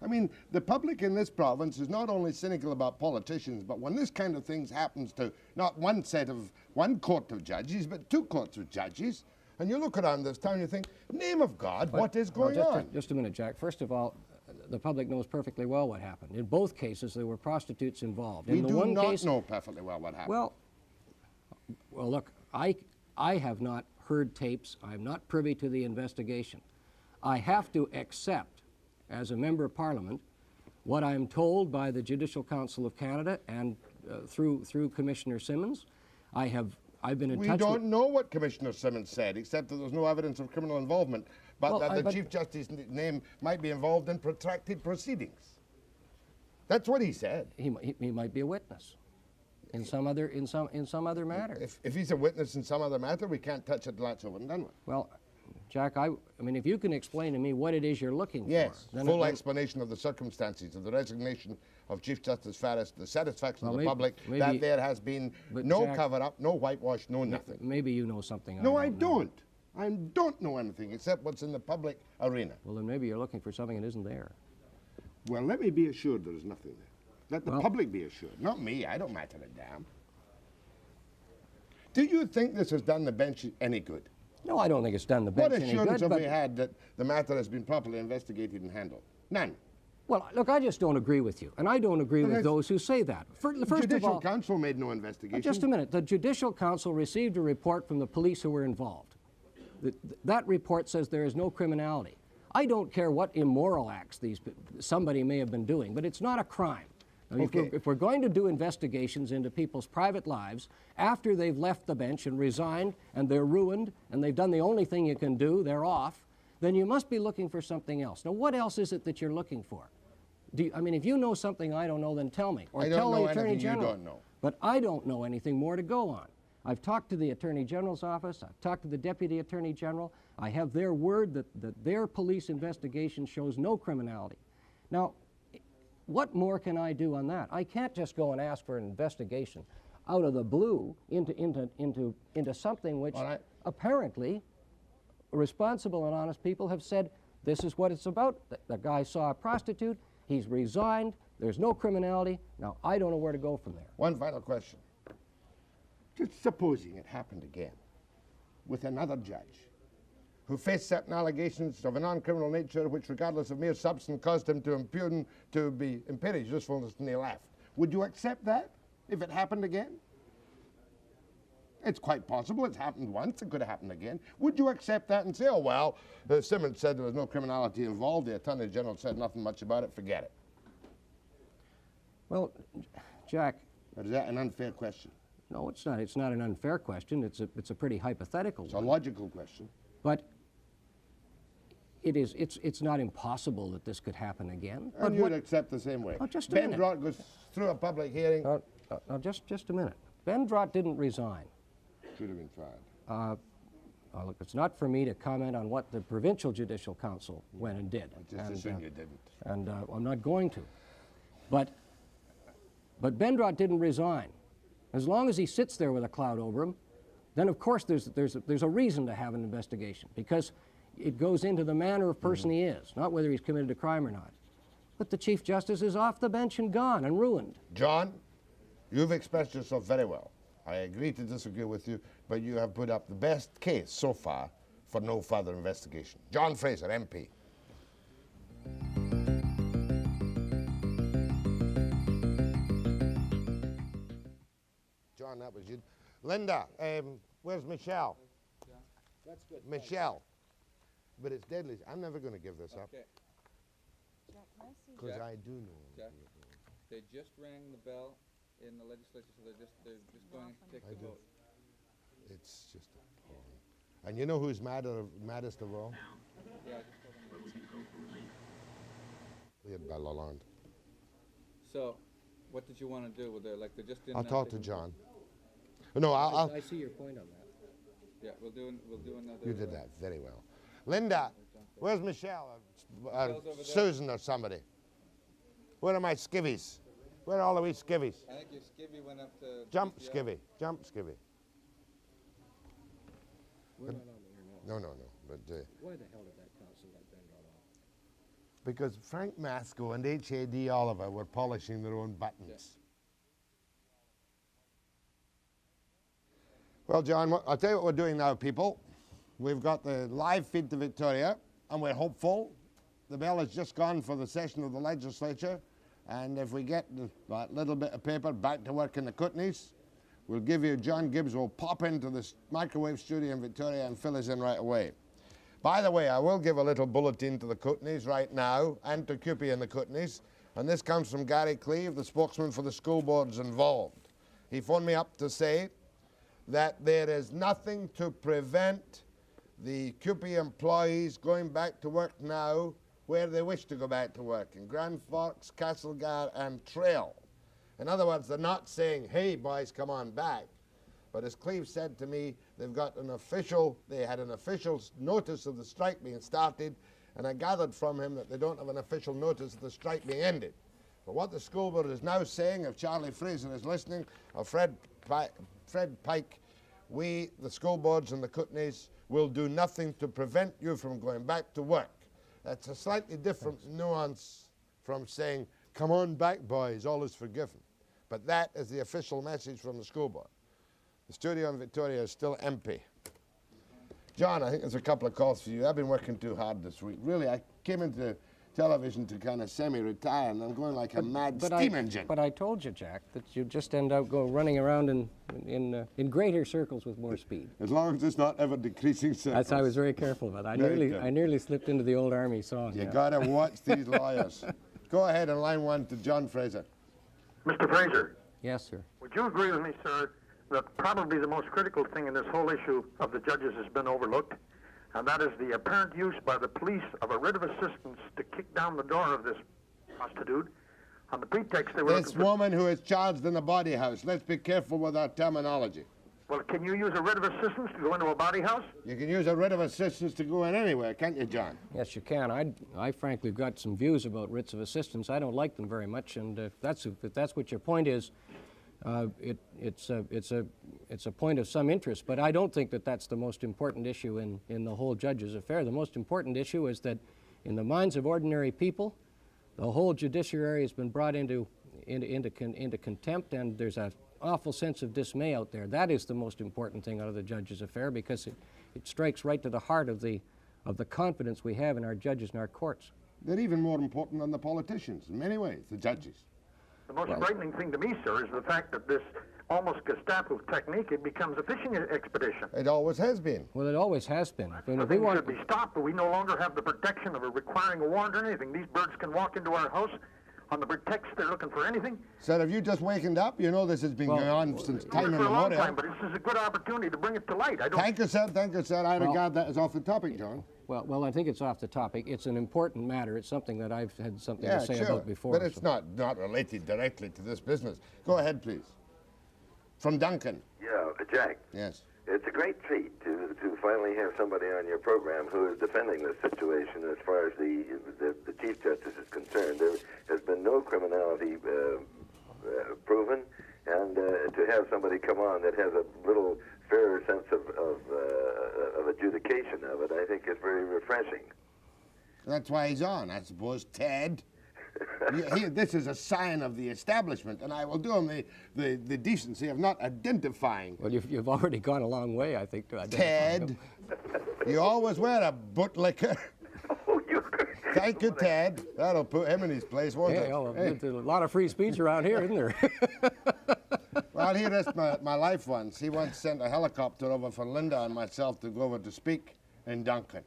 I mean, the public in this province is not only cynical about politicians, but when this kind of things happens to not one court of judges, but two courts of judges, and you look around this town, you think, name of God, what is going on? Just a minute, Jack. First of all, the public knows perfectly well what happened. In both cases, there were prostitutes involved. We In the do one not case, know perfectly well what happened. Well, look, I have not heard tapes. I'm not privy to the investigation. I have to accept, as a member of Parliament, what I'm told by the Judicial Council of Canada and through Commissioner Simmons. I've been in touch. We don't know what Commissioner Simmons said, except that there's no evidence of criminal involvement, but that the Chief Justice's name might be involved in protracted proceedings. That's what he said. He might be a witness in some other matter. If he's a witness in some other matter, we can't touch it till that's over and done with. Well, Jack, I mean, if you can explain to me what it is you're looking yes, for. Yes, full explanation of the circumstances of the resignation of Chief Justice Farris, the satisfaction of the public that there has been no cover-up, no whitewash, no nothing. Maybe you know something I don't. I don't know anything except what's in the public arena. Well, then maybe you're looking for something that isn't there. Well, let me be assured there is nothing there. Let the public be assured, not me. I don't matter a damn. Do you think this has done the bench any good? No, I don't think it's done the bench any good. What assurance have we had that the matter has been properly investigated and handled? None. Well, look, I just don't agree with you, and I don't agree with those who say that. First the Judicial of all, Council made no investigation. Just a minute. The Judicial Council received a report from the police who were involved. That report says there is no criminality. I don't care what immoral acts somebody may have been doing, but it's not a crime. Now, if we're going to do investigations into people's private lives after they've left the bench and resigned and they're ruined and they've done the only thing you can do, they're off, then you must be looking for something else. Now, what else is it that you're looking for? I mean, if you know something I don't know, then tell me. Or tell the Attorney General. You don't know. But I don't know anything more to go on. I've talked to the Attorney General's office. I've talked to the Deputy Attorney General. I have their word that their police investigation shows no criminality. Now, what more can I do on that? I can't just go and ask for an investigation out of the blue into something which apparently responsible and honest people have said this is what it's about. The guy saw a prostitute. He's resigned. There's no criminality. Now, I don't know where to go from there. One final question. Just supposing it happened again with another judge who faced certain allegations of a non-criminal nature which, regardless of mere substance, caused him to be impaired his usefulness and he left. Would you accept that if it happened again? It's quite possible. It's happened once. It could have happened again. Would you accept that and say, oh, well, Simmons said there was no criminality involved. The Attorney General said nothing much about it. Forget it. Well, Jack. But is that an unfair question? No, it's not. It's not an unfair question. It's a pretty hypothetical one. It's a logical question. But it's not impossible that this could happen again. And you would accept the same way. Oh, just a Ben minute. Drott goes through a public hearing. Just a minute. Ben Drott didn't resign. Should have been fired. Look, it's not for me to comment on what the Provincial Judicial Council went and did. I just assumed you didn't. And I'm not going to. But Ben Drott didn't resign. As long as he sits there with a cloud over him, then of course there's a reason to have an investigation, because it goes into the manner of person he is, not whether he's committed a crime or not. But the Chief Justice is off the bench and gone and ruined. John, you've expressed yourself very well. I agree to disagree with you, but you have put up the best case so far for no further investigation. John Fraser, MP. John, that was you. Linda, where's Michelle? Yeah. That's good. Michelle. But it's deadly. I'm never going to give this up. Because I do know. Jack, they just rang the bell in the legislature, so they're just going to take the vote. It's just appalling. And you know who's maddest of all? Yeah, I just told them. Leon Lalonde. So, what did you want to do with it? Like, they just didn't. I'll talk to John. No, I see your point on that. Yeah, we'll do another. You did that very well. Linda, where's Michelle? Susan or somebody. Where are my skivvies? Where are all the wee skivvies? I think your skivvy went up to. Jump skivvy. Jump skivvy. We're not on the air now. No. But Why the hell did that council let Ben Drott off? because Frank Masco and H.A.D. Oliver were polishing their own buttons. Yes. Well, John, I'll tell you what we're doing now, people. We've got the live feed to Victoria, and we're hopeful. The bell has just gone for the session of the legislature, and if we get that little bit of paper back to work in the Kootenays, We'll give you, John Gibbs will pop into the microwave studio in Victoria and fill us in right away. By the way, I will give a little bulletin to the Kootenays right now, and to CUPE and the Kootenays, and this comes from Gary Cleve, the spokesman for the school boards involved. He phoned me up to say that there is nothing to prevent the CUPE employees going back to work now where they wish to go back to work, in Grand Forks, Castlegar and Trail. In other words, they're not saying, hey boys, come on back. But as Cleve said to me, they had an official notice of the strike being started, and I gathered from him that they don't have an official notice of the strike being ended. But what the school board is now saying, if Charlie Fraser is listening, or Fred Pike, we, the school boards and the Kootenays, will do nothing to prevent you from going back to work. That's a slightly different nuance from saying, come on back, boys, all is forgiven. But that is the official message from the school board. The studio in Victoria is still empty. John, I think there's a couple of calls for you. I've been working too hard this week. Really, I came into television to kind of semi-retire, and I'm going like a mad steam engine. But I told you, Jack, that you just end up running around in greater circles with more speed. As long as it's not ever decreasing circles. I was very careful about that. I nearly slipped into the old army song. You gotta watch these lawyers. Go ahead on line one to John Fraser. Mr. Fraser. Yes, sir. Would you agree with me, sir, that probably the most critical thing in this whole issue of the judges has been overlooked, and that is the apparent use by the police of a writ of assistance to kick down the door of this prostitute on the pretext they were This woman who is charged in the body house. Let's be careful with our terminology. Well, can you use a writ of assistance to go into a body house? You can use a writ of assistance to go in anywhere, can't you, John? Yes, you can. I frankly got some views about writs of assistance. I don't like them very much, and if that's what your point is, it's a point of some interest. But I don't think that that's the most important issue in the whole judge's affair. The most important issue is that in the minds of ordinary people, the whole judiciary has been brought into contempt, and there's an awful sense of dismay out there. That is the most important thing out of the judge's affair, because it strikes right to the heart of the confidence we have in our judges and our courts. They're even more important than the politicians in many ways, the judges. The most frightening thing to me, sir, is the fact that this almost Gestapo technique, it becomes a fishing expedition. It always has been. Well, it always has been. The thing should be stopped, but we no longer have the protection of requiring a warrant or anything. These birds can walk into our house on the pretext they're looking for anything. Sir, have you just wakened up? You know this has been going on since time immemorial. For a long immemorial. time, but this is a good opportunity to bring it to light. Thank you, sir. Thank you, sir. I regard that as off the topic, John. Well, I think it's off the topic. It's an important matter. It's something that I've had something to say about before. But it's not related directly to this business. Go ahead, please. From Duncan. Yeah, Jack. Yes. It's a great treat to finally have somebody on your program who is defending this situation as far as the Chief Justice is concerned. There has been no criminality proven, and to have somebody come on that has a little fairer sense of adjudication of it, I think is very refreshing. That's why he's on, I suppose, Ted. This is a sign of the establishment, and I will do him the decency of not identifying. Well, you've already gone a long way, I think, to identify Ted, him. You always wear a bootlicker. Thank you, Ted. That'll put him in his place, won't it? There's a lot of free speech around here, isn't there? Well, he risked my life once. He once sent a helicopter over for Linda and myself to go over to speak in Duncan.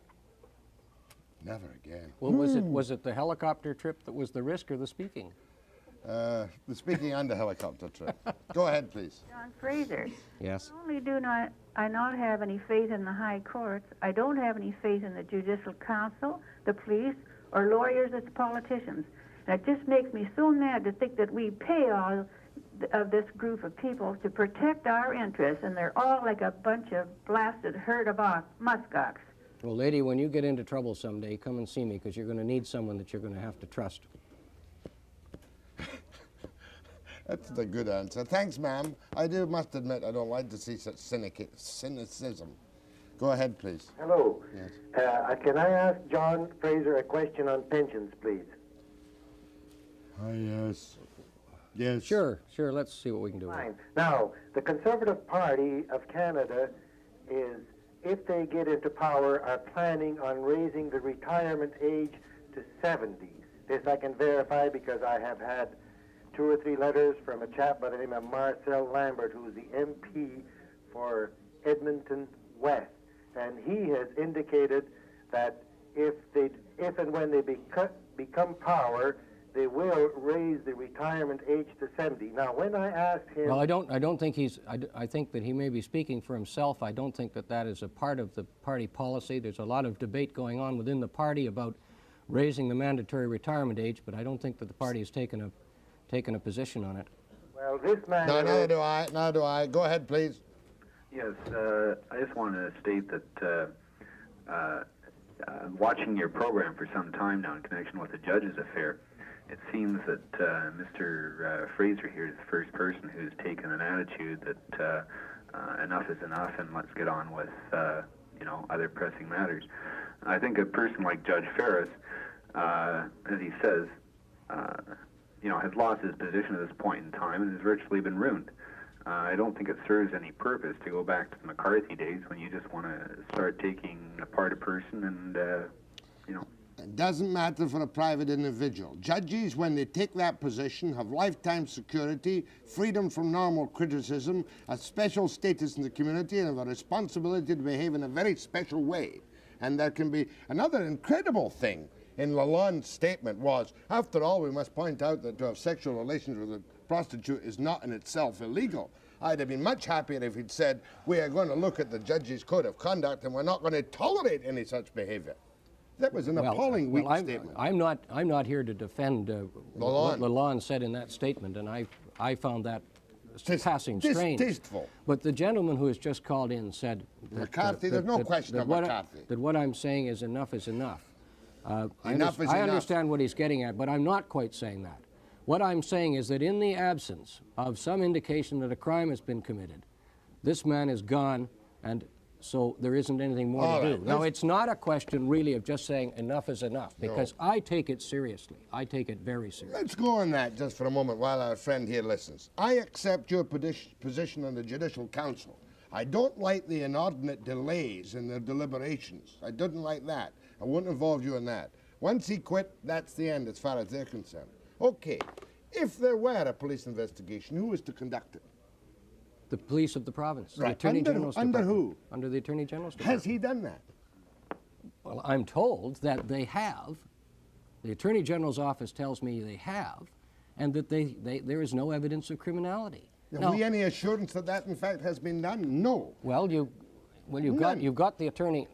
Never again. Well, was it the helicopter trip that was the risk, or the speaking? The speaking and the helicopter trip. Go ahead, please. John Fraser. Yes. Not only do I not have any faith in the high courts, I don't have any faith in the Judicial Council, the police, or lawyers as politicians. And it just makes me so mad to think that we pay all of this group of people to protect our interests, and they're all like a bunch of blasted herd of muskox. Well, lady, when you get into trouble someday, come and see me, because you're going to need someone that you're going to have to trust. That's the good answer. Thanks, ma'am. I must admit, I don't like to see such cynicism. Go ahead, please. Hello. Yes. Can I ask John Fraser a question on pensions, please? Yes. Yes. Sure. Let's see what we can do. Fine. Now, the Conservative Party of Canada is, if they get into power, are planning on raising the retirement age to 70. This I can verify because I have had 2 or 3 letters from a chap by the name of Marcel Lambert, who's the MP for Edmonton West. And he has indicated that if and when they become power, they will raise the retirement age to 70. Now, when I asked him... Well, I don't think he's... I think that he may be speaking for himself. I don't think that that is a part of the party policy. There's a lot of debate going on within the party about raising the mandatory retirement age, but I don't think that the party has taken a position on it. Well, this man... No, neither do I. Neither do I. Go ahead, please. Yes, I just want to state that watching your program for some time now in connection with the judges affair, it seems that Mr. Fraser here is the first person who's taken an attitude that enough is enough and let's get on with other pressing matters. I think a person like Judge Farris, as he says, has lost his position at this point in time and has virtually been ruined. I don't think it serves any purpose to go back to the McCarthy days when you just want to start taking apart a person and, It doesn't matter for a private individual. Judges, when they take that position, have lifetime security, freedom from normal criticism, a special status in the community, and have a responsibility to behave in a very special way. And there can be another incredible thing in Lalonde's statement was, after all, we must point out that to have sexual relations with a prostitute is not in itself illegal. I'd have been much happier if he'd said, we are going to look at the judge's code of conduct and we're not going to tolerate any such behavior. That was an appalling weak statement. I'm not here to defend what Lalonde said in that statement, and I found that passing strange. Distasteful. But the gentleman who has just called in said that, McCarthy, there's no question of McCarthy. That what I'm saying is enough is enough. I enough. understand what he's getting at, but I'm not quite saying that. What I'm saying is that in the absence of some indication that a crime has been committed, this man is gone, and so there isn't anything more to do. Now, it's not a question really of just saying enough is enough, because I take it seriously. I take it very seriously. Let's go on that just for a moment while our friend here listens. I accept your position on the Judicial Council. I don't like the inordinate delays in their deliberations. I didn't like that. I wouldn't involve you in that. Once he quit, that's the end as far as they're concerned. Okay, if there were a police investigation, who was to conduct it? The police of the province. Right. The Attorney General's Under Department. who? Under the Attorney General's Department. Has he done that? Well, I'm told that they have. The Attorney General's office tells me they have, and that there is no evidence of criminality. Have we any assurance that that in fact has been done? No. Well, you've got the attorney.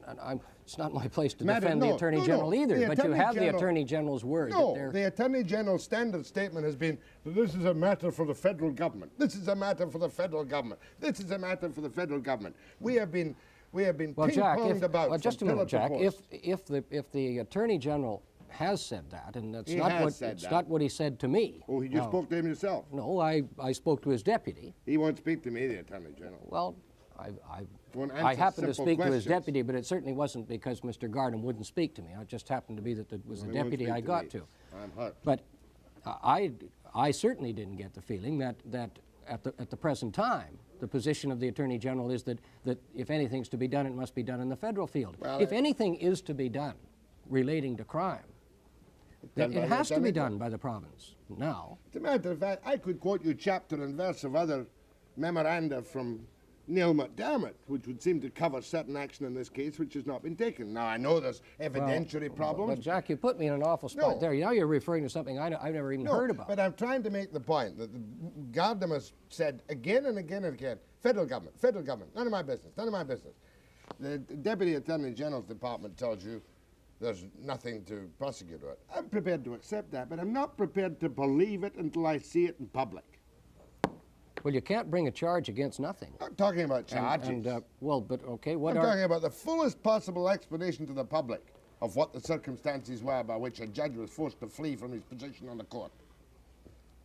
It's not my place to defend the Attorney General either, but you have the Attorney General's word. No, the Attorney General's standard statement has been that this is a matter for the federal government. This is a matter for the federal government. This is a matter for the federal government. We have been ping-ponged about. Well, just a minute, Jack. If the Attorney General has said that, and that's not what he said to me. Oh, he just spoke to him yourself? No, I spoke to his deputy. He won't speak to me, the Attorney General. Well, I happened to speak to his deputy, but it certainly wasn't because Mr. Gardam wouldn't speak to me. It just happened to be that it was the deputy I got to. I'm hurt. But I certainly didn't get the feeling that at the present time, the position of the Attorney General is that if anything's to be done, it must be done in the federal field. Well, if anything is to be done relating to crime, then it has to be done by the province now. As a matter of fact, I could quote you chapter and verse of other memoranda from Neil McDermott, which would seem to cover certain action in this case which has not been taken. Now, I know there's evidentiary problems. But Jack, you put me in an awful spot there. Now you're referring to something I've never even heard about. But I'm trying to make the point that Gardam has said again and again and again, federal government, none of my business, none of my business. The Deputy Attorney General's Department tells you there's nothing to prosecute it. I'm prepared to accept that, but I'm not prepared to believe it until I see it in public. Well, you can't bring a charge against nothing. I'm talking about charges. I'm talking about the fullest possible explanation to the public of what the circumstances were by which a judge was forced to flee from his position on the court.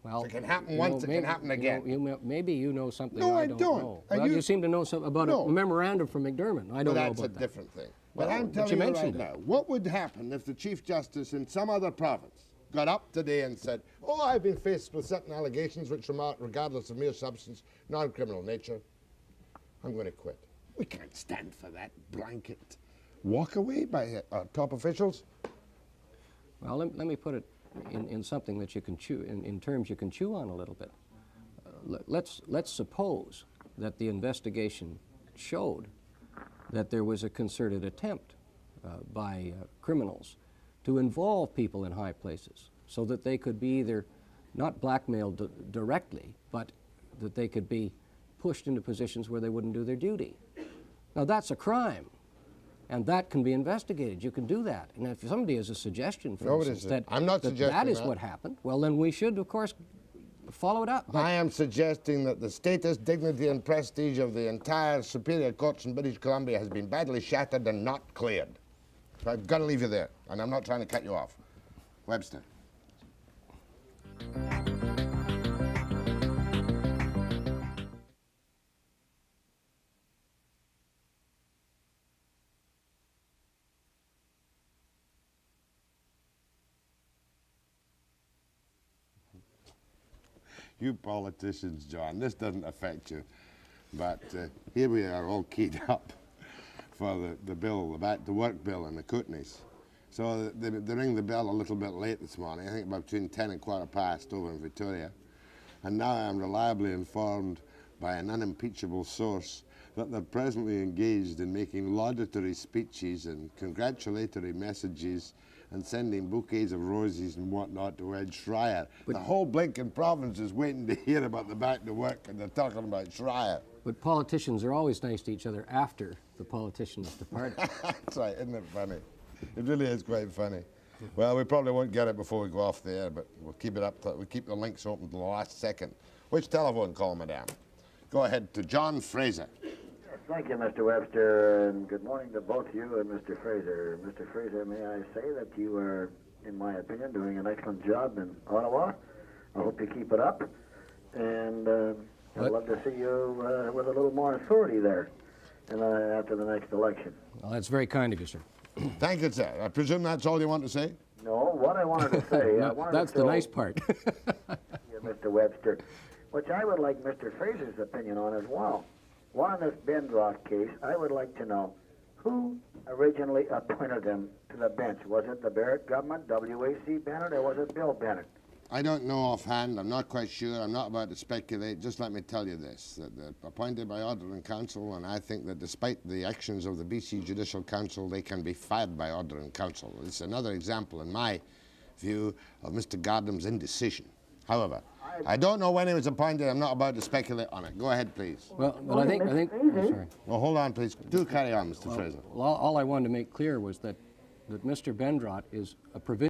Well, it can happen once, it can happen again. Maybe you know something I don't don't know. Well, you seem to know something about a memorandum from McDermott. I don't know about that. That's a different thing. But I'm telling you right now, what would happen if the Chief Justice in some other province got up today and said, oh, I've been faced with certain allegations which are, regardless of mere substance, non-criminal nature. I'm going to quit. We can't stand for that blanket walk away by our top officials. Well, let me put it in something that you can chew, in terms you can chew on a little bit. Let's suppose that the investigation showed that there was a concerted attempt by criminals to involve people in high places so that they could be either not blackmailed directly, but that they could be pushed into positions where they wouldn't do their duty. Now that's a crime, and that can be investigated. You can do that. And if somebody has a suggestion, for instance, that, I'm not suggesting that is what happened, well then we should, of course, follow it up. But I am suggesting that the status, dignity and prestige of the entire Superior Courts in British Columbia has been badly shattered and not cleared. So I've got to leave you there, and I'm not trying to cut you off. Webster. You politicians, John, this doesn't affect you, but here we are all keyed up for the bill, the Back to Work bill in the Kootenays. So they ring the bell a little bit late this morning, I think about between 10 and quarter past over in Victoria, and now I'm reliably informed by an unimpeachable source that they're presently engaged in making laudatory speeches and congratulatory messages and sending bouquets of roses and whatnot to Ed Schreier. But the whole blinking province is waiting to hear about the Back to Work, and they're talking about Schreier. But politicians are always nice to each other after the politicians depart. That's right, isn't it funny? It really is quite funny. Well, we probably won't get it before we go off the air, but we'll keep it up. We'll keep the links open to the last second. Which telephone call, madame? Go ahead to John Fraser. Thank you, Mr. Webster, and good morning to both you and Mr. Fraser. Mr. Fraser, may I say that you are, in my opinion, doing an excellent job in Ottawa. I hope you keep it up, and I'd love to see you with a little more authority there after the next election. Well, that's very kind of you, sir. Thank you, sir. I presume that's all you want to say? No, what I wanted to say... That's the nice part. Mr. Webster, which I would like Mr. Fraser's opinion on as well. On this Bendroth case, I would like to know who originally appointed him to the bench. Was it the Barrett government, W.A.C. Bennett, or was it Bill Bennett? I don't know offhand. I'm not quite sure. I'm not about to speculate. Just let me tell you this, that they're appointed by order in council, and I think that despite the actions of the BC Judicial Council, they can be fired by order in council. It's another example, in my view, of Mr. Gardam's indecision. However, I don't know when he was appointed. I'm not about to speculate on it. Go ahead, please. Well, I think. Oh, sorry. Well, hold on, please. Do carry on, Mr. Fraser. Well, all I wanted to make clear was that Mr. Bendroth is a provincial